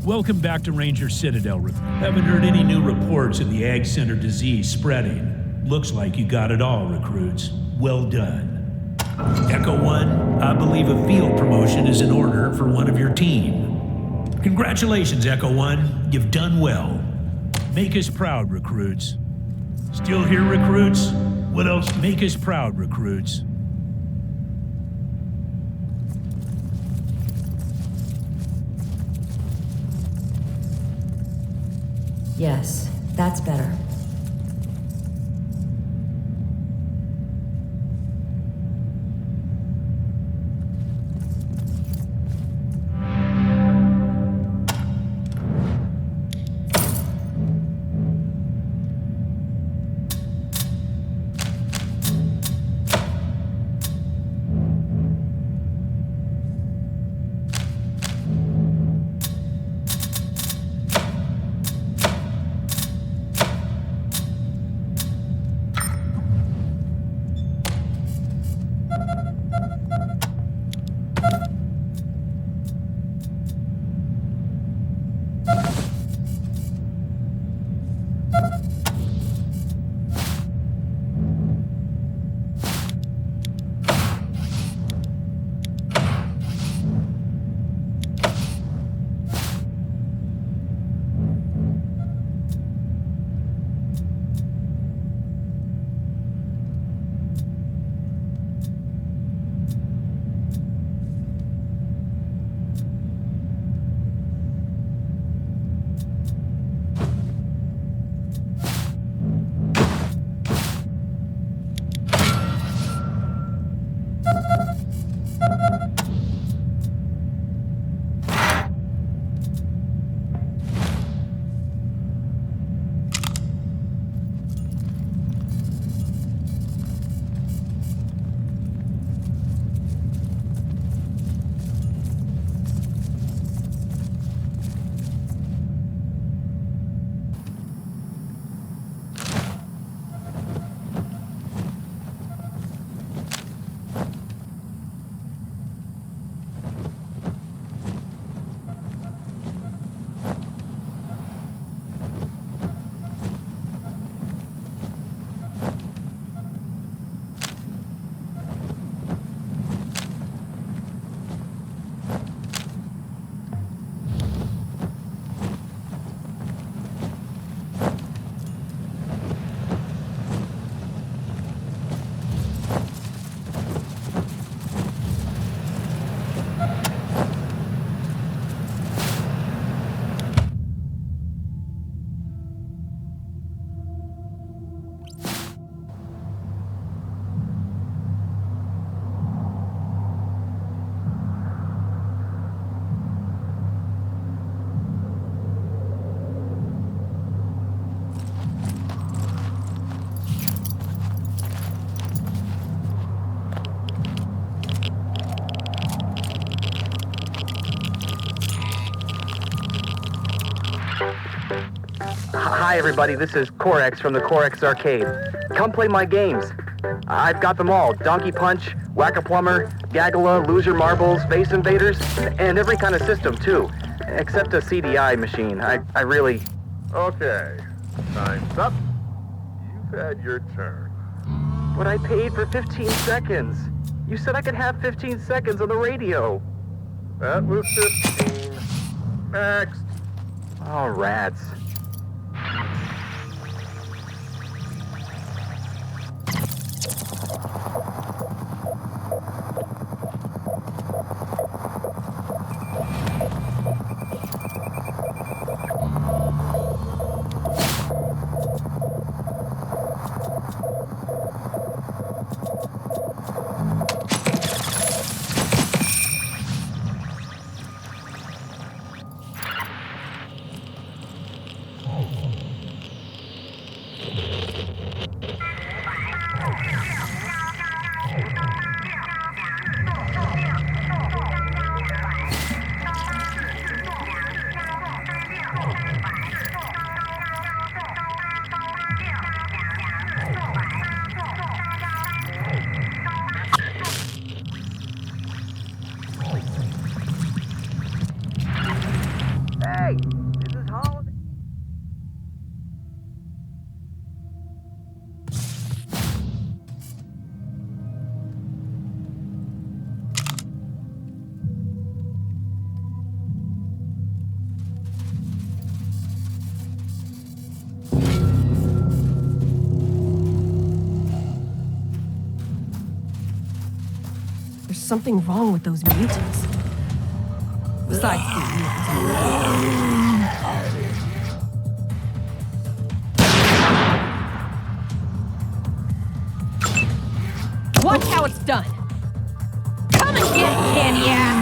Welcome back to Ranger Citadel. Haven't heard any new reports of the Ag Center disease spreading. Looks like you got it all, recruits. Well done. Echo 1, I believe a field promotion is in order for one of your team. Congratulations, Echo 1. You've done well. Make us proud, recruits. Still here, recruits? What else? Make us proud, recruits. Yes, that's better. Hi, everybody. This is Corex from the Corex Arcade. Come play my games. I've got them all. Donkey Punch, Whack-A-Plumber, Gagala, Loser Marbles, Space Invaders, and every kind of system, too. Except a CDI machine. I really... Okay. Time's up. You've had your turn. But I paid for 15 seconds. You said I could have 15 seconds on the radio. That was 15. Next. Oh, rats. There's something wrong with those mutants. Besides the mutants. Watch how it's done. Come and get it, candy ass!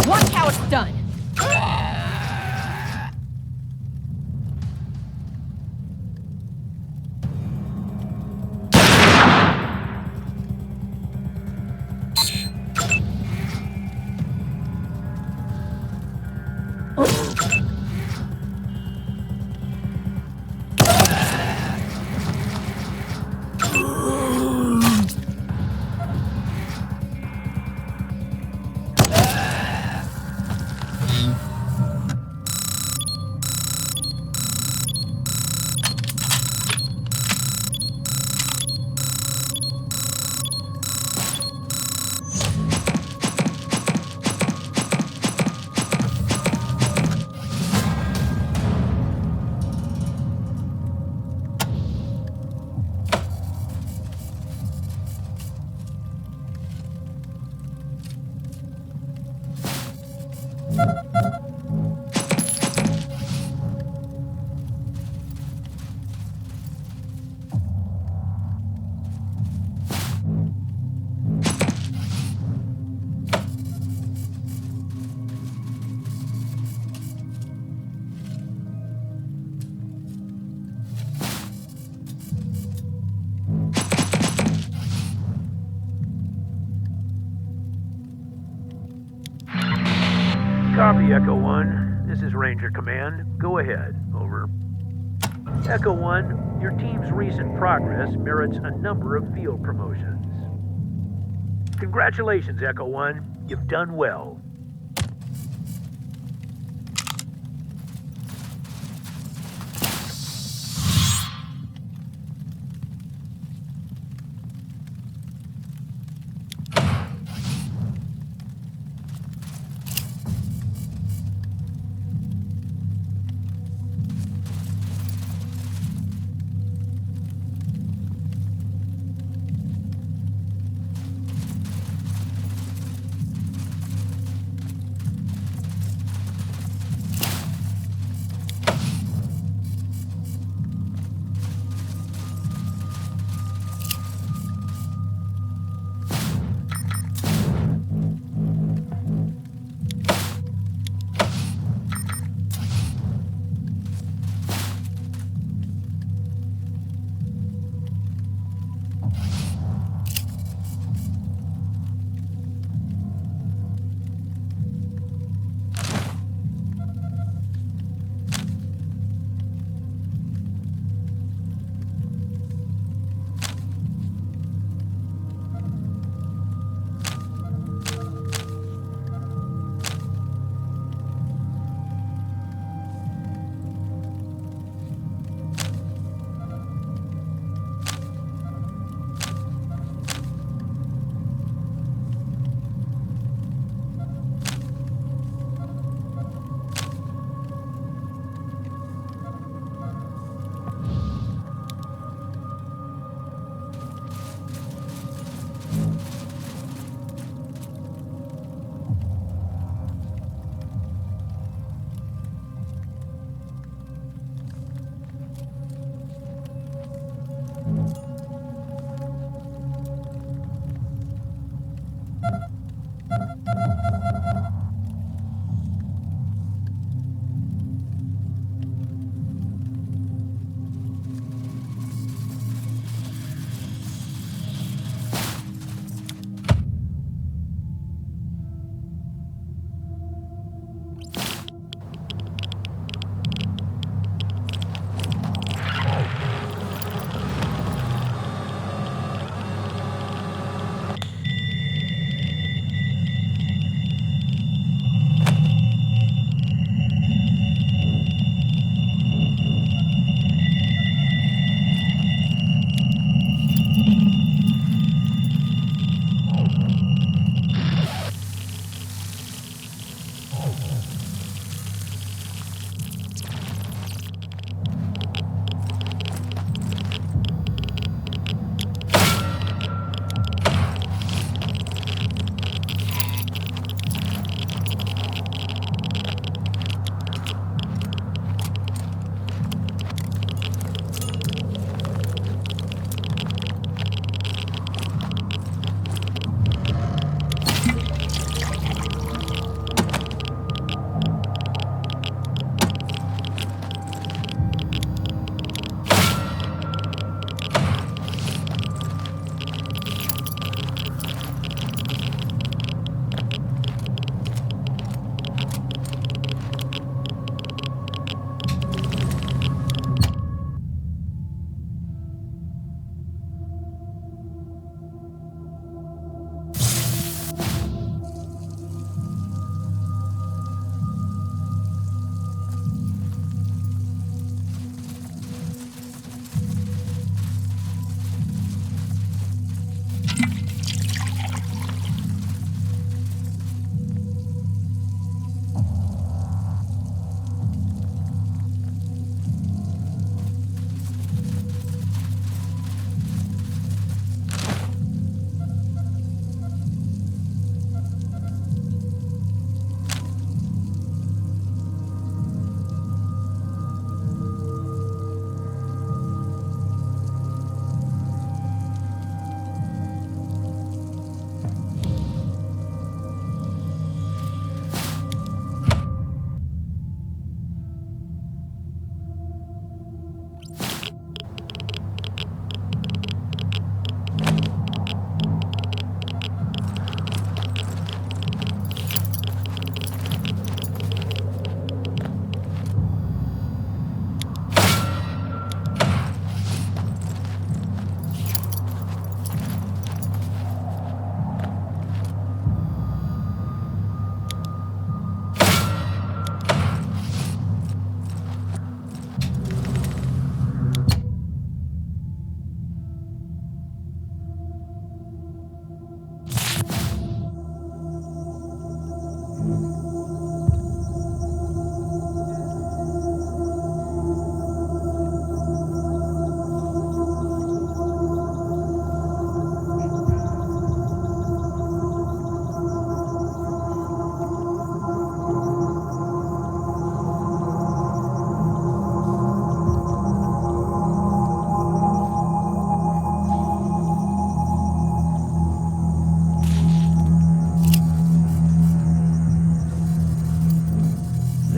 Watch how it's done. Copy, Echo 1. This is Ranger Command. Go ahead. Over. Echo 1, your team's recent progress merits a number of field promotions. Congratulations, Echo 1. You've done well.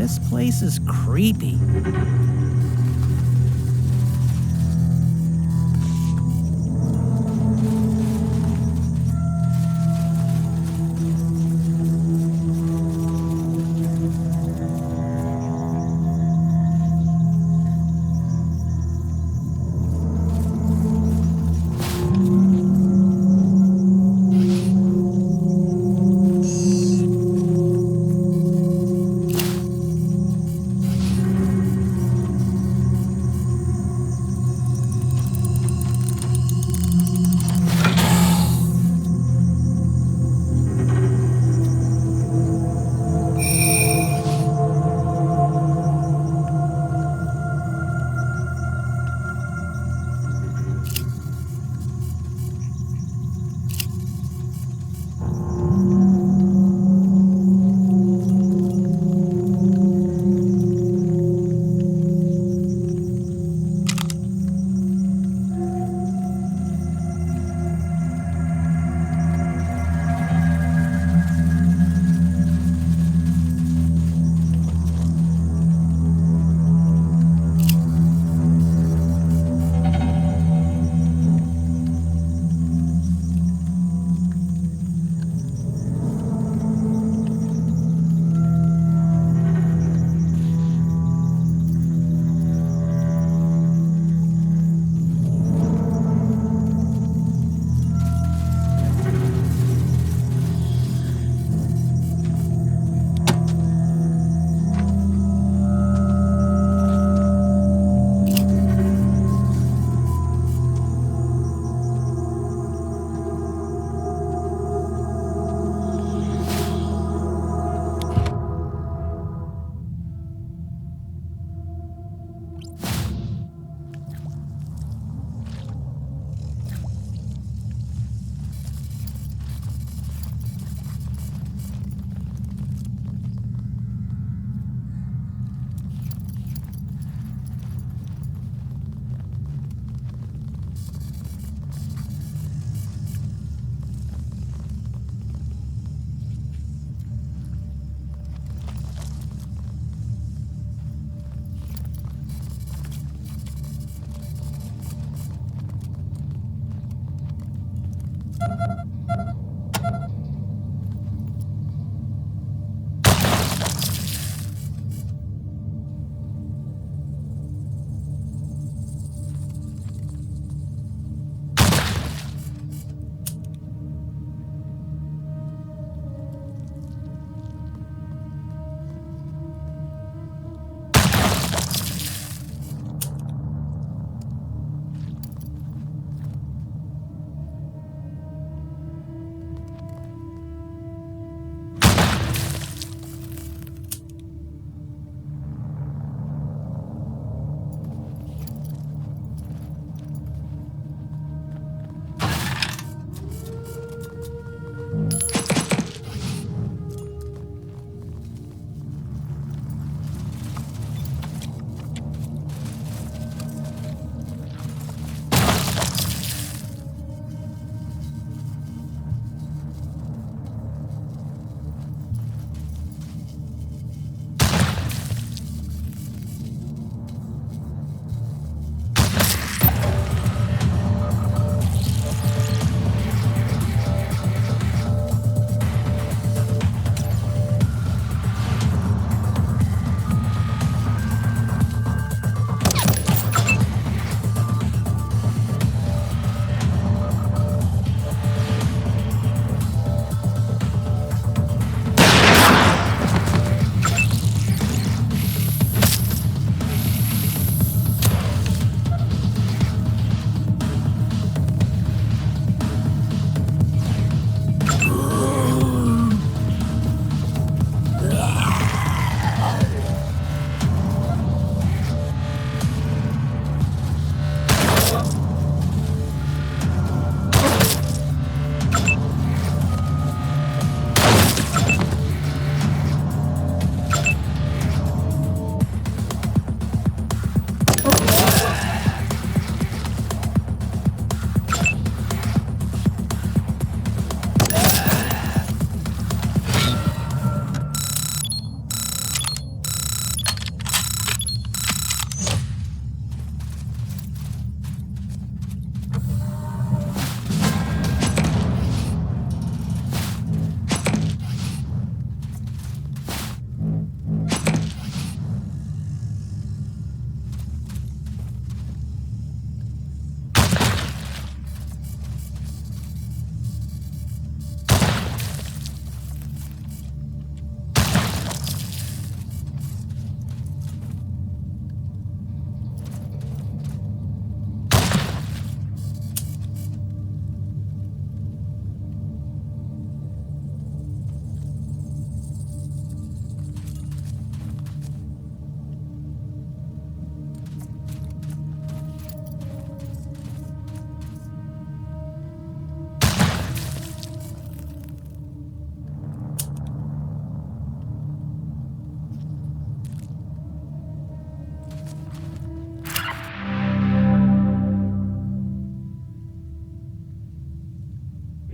This place is creepy.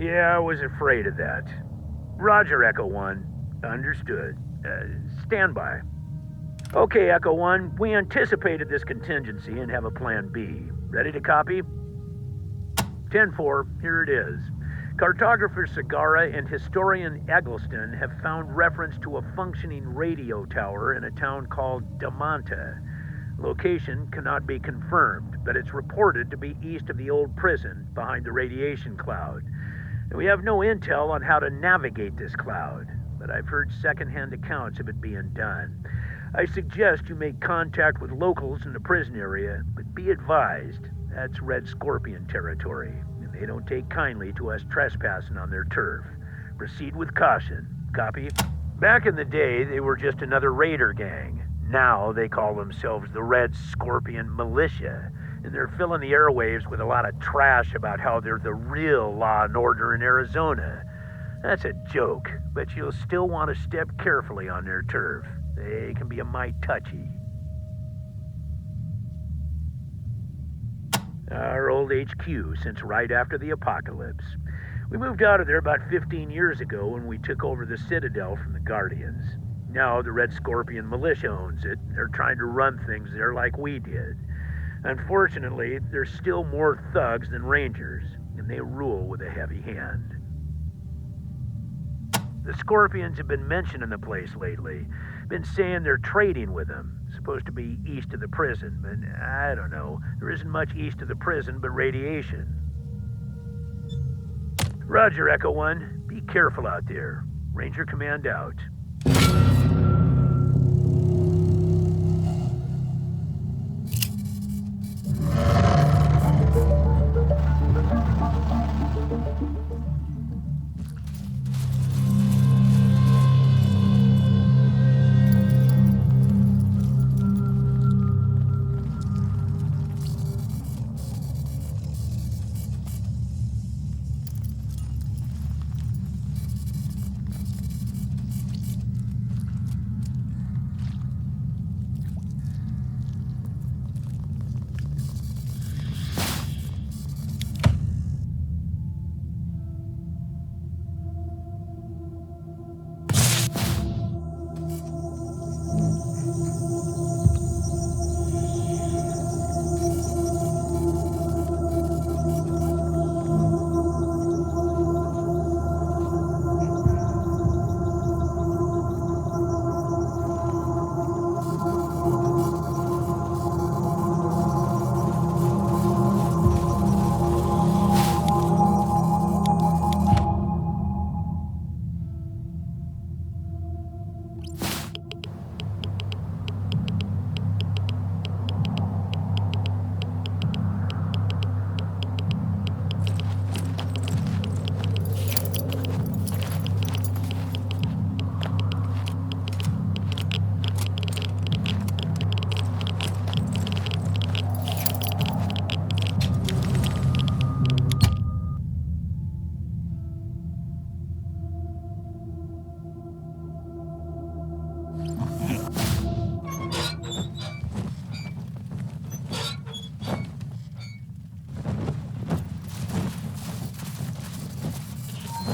Yeah, I was afraid of that. Roger, Echo 1. Understood. Stand by. Okay, Echo 1, we anticipated this contingency and have a plan B. Ready to copy? 10-4, here it is. Cartographer Sagara and historian Eggleston have found reference to a functioning radio tower in a town called Damanta. Location cannot be confirmed, but it's reported to be east of the old prison behind the radiation cloud. And we have no intel on how to navigate this cloud, but I've heard secondhand accounts of it being done. I suggest you make contact with locals in the prison area, but be advised, that's Red Scorpion territory, and they don't take kindly to us trespassing on their turf. Proceed with caution. Copy? Back in the day, they were just another raider gang. Now they call themselves the Red Scorpion Militia, and they're filling the airwaves with a lot of trash about how they're the real law and order in Arizona. That's a joke, but you'll still want to step carefully on their turf. They can be a mite touchy. Our old HQ since right after the apocalypse. We moved out of there about 15 years ago when we took over the Citadel from the Guardians. Now the Red Scorpion Militia owns it. They're trying to run things there like we did. Unfortunately, there's still more thugs than rangers, and they rule with a heavy hand. The Scorpions have been mentioning the place lately. Been saying they're trading with them. Supposed to be east of the prison, but I don't know. There isn't much east of the prison but radiation. Roger, Echo 1. Be careful out there. Ranger Command out.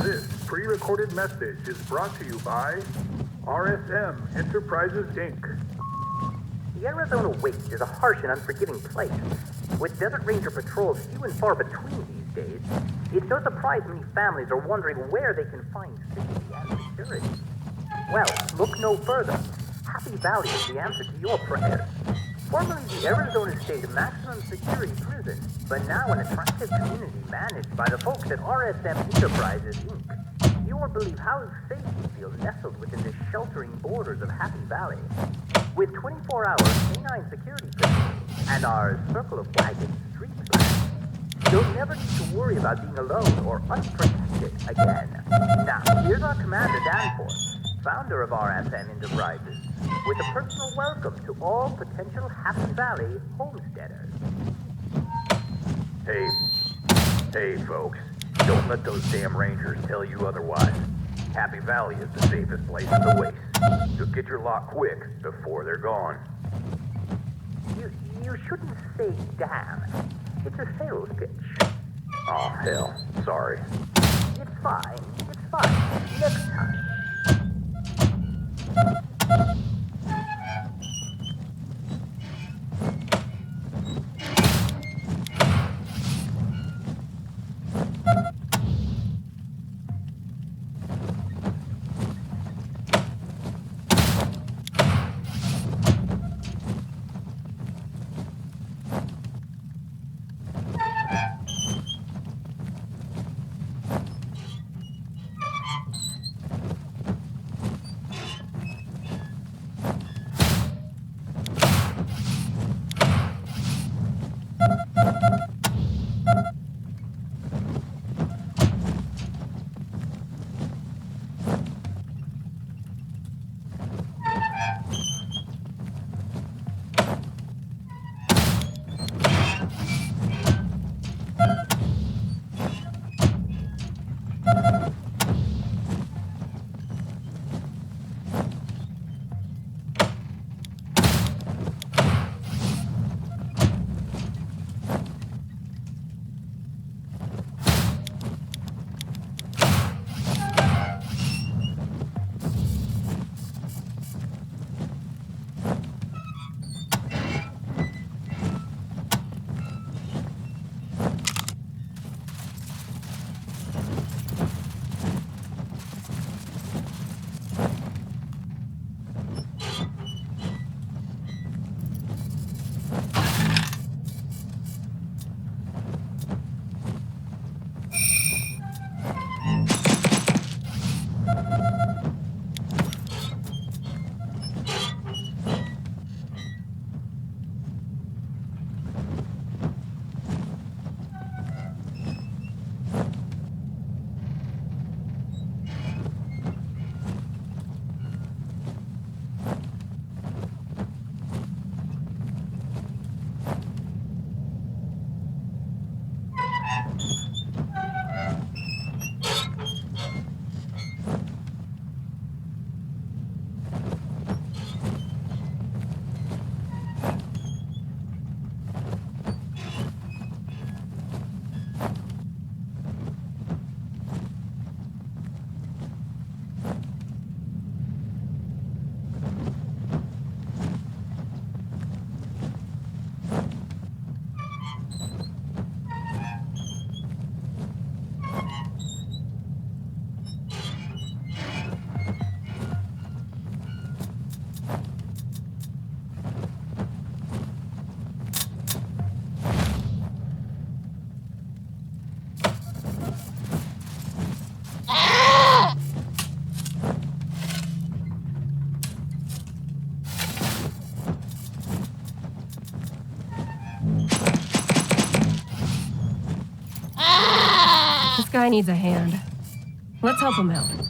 This pre-recorded message is brought to you by RSM Enterprises, Inc. The Arizona Waste is a harsh and unforgiving place. With Desert Ranger patrols few and far between these days, it's no surprise many families are wondering where they can find safety and security. Well, look no further. Happy Valley is the answer to your prayers. Formerly the Arizona State Maximum Security Prison, but now an attractive community managed by the folks at RSM Enterprises, Inc. You won't believe how safe you feel nestled within the sheltering borders of Happy Valley. With 24-hour canine security patrols and our Circle of Wagons street plan, you'll never need to worry about being alone or unprotected again. Now, here's our Commander Danforth, founder of RSM Enterprises, with a personal welcome to all potential Happy Valley homesteaders. Hey, folks. Don't let those damn rangers tell you otherwise. Happy Valley is the safest place in the Waste. So get your lot quick before they're gone. You shouldn't say damn. It's a sales pitch. Oh, hell. Sorry. It's fine. It's fine. Next time. This guy needs a hand. Let's help him out.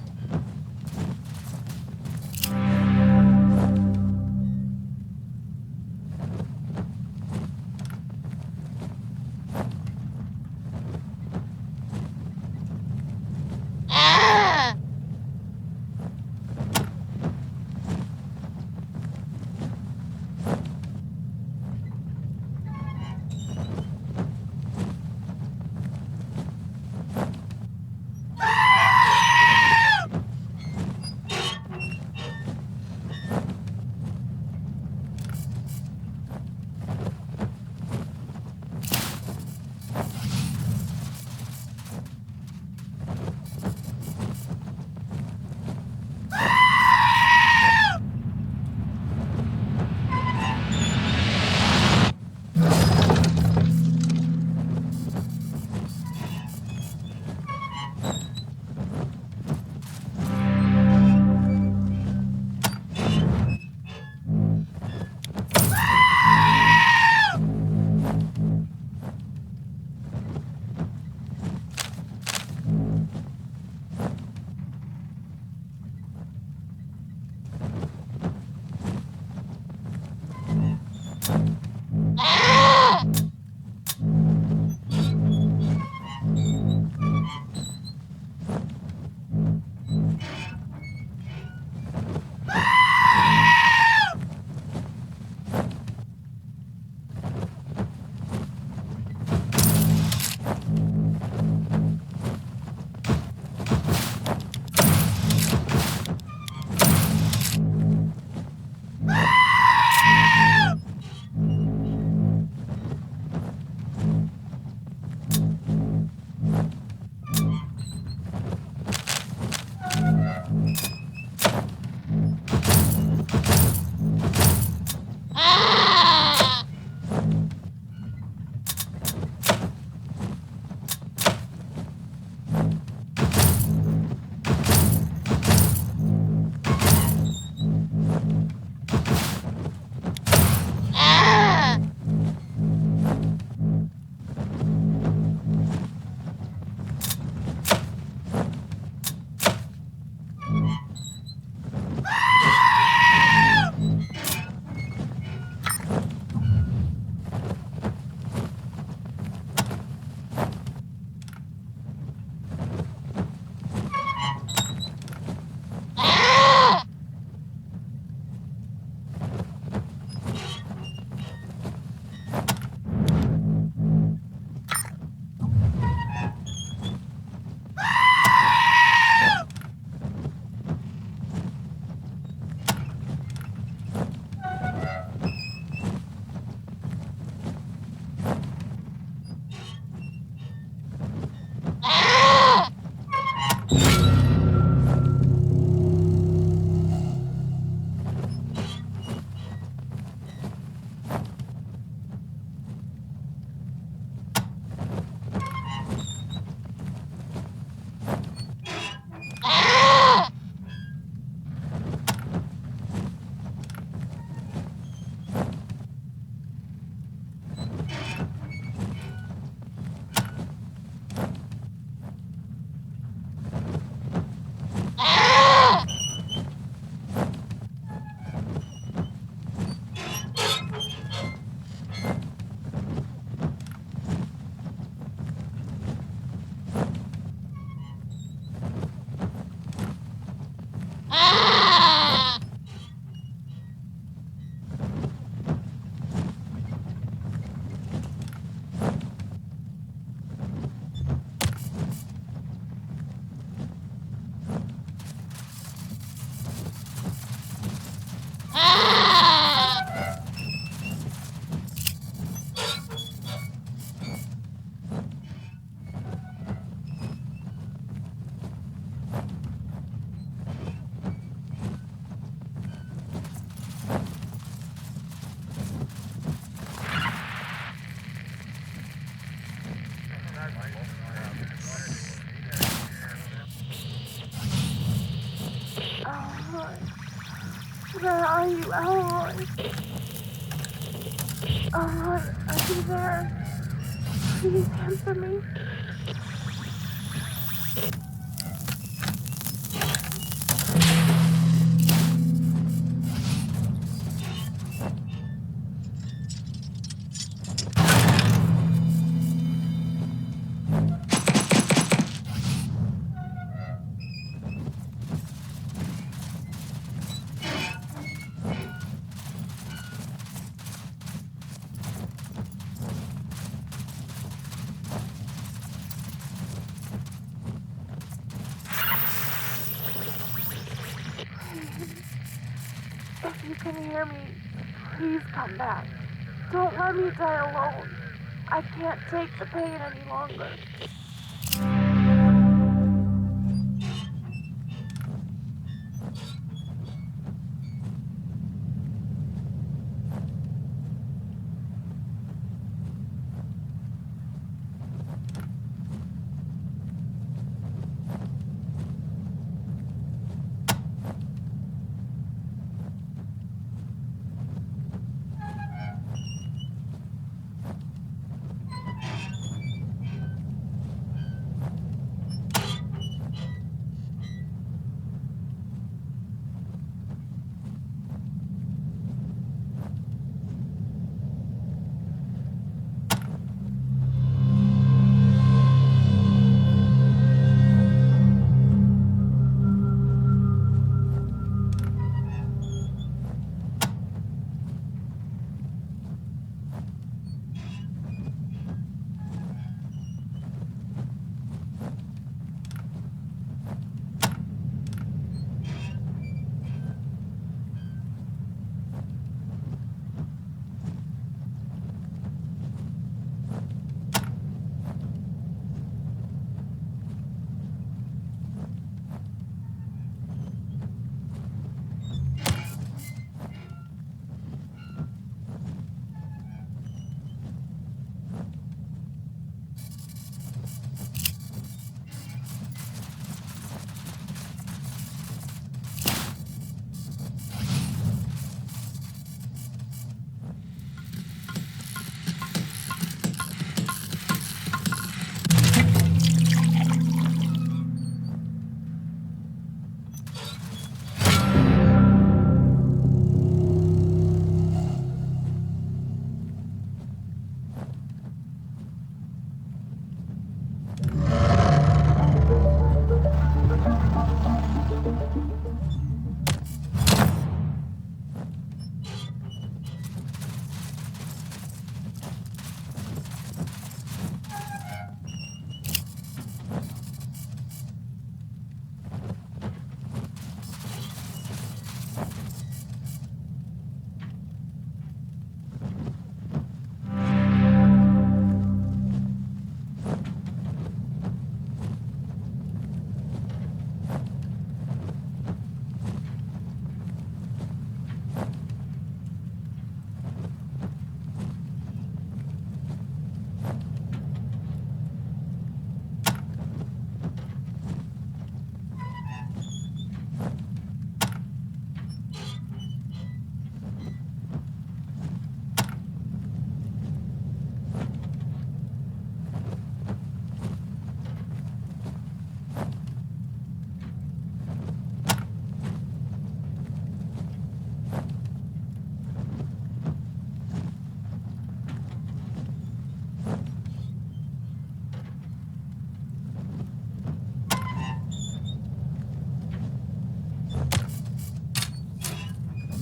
Where are you, Elroy? Elroy, are you there? Please answer me. If you can hear me, please come back. Don't let me die alone. I can't take the pain any longer.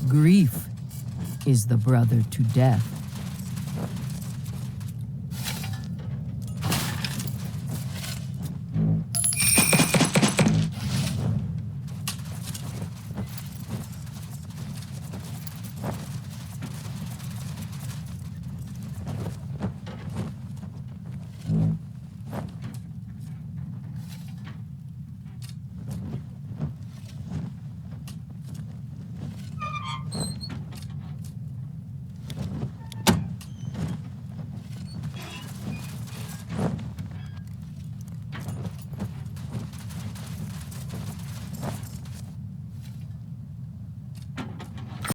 Grief is the brother to death.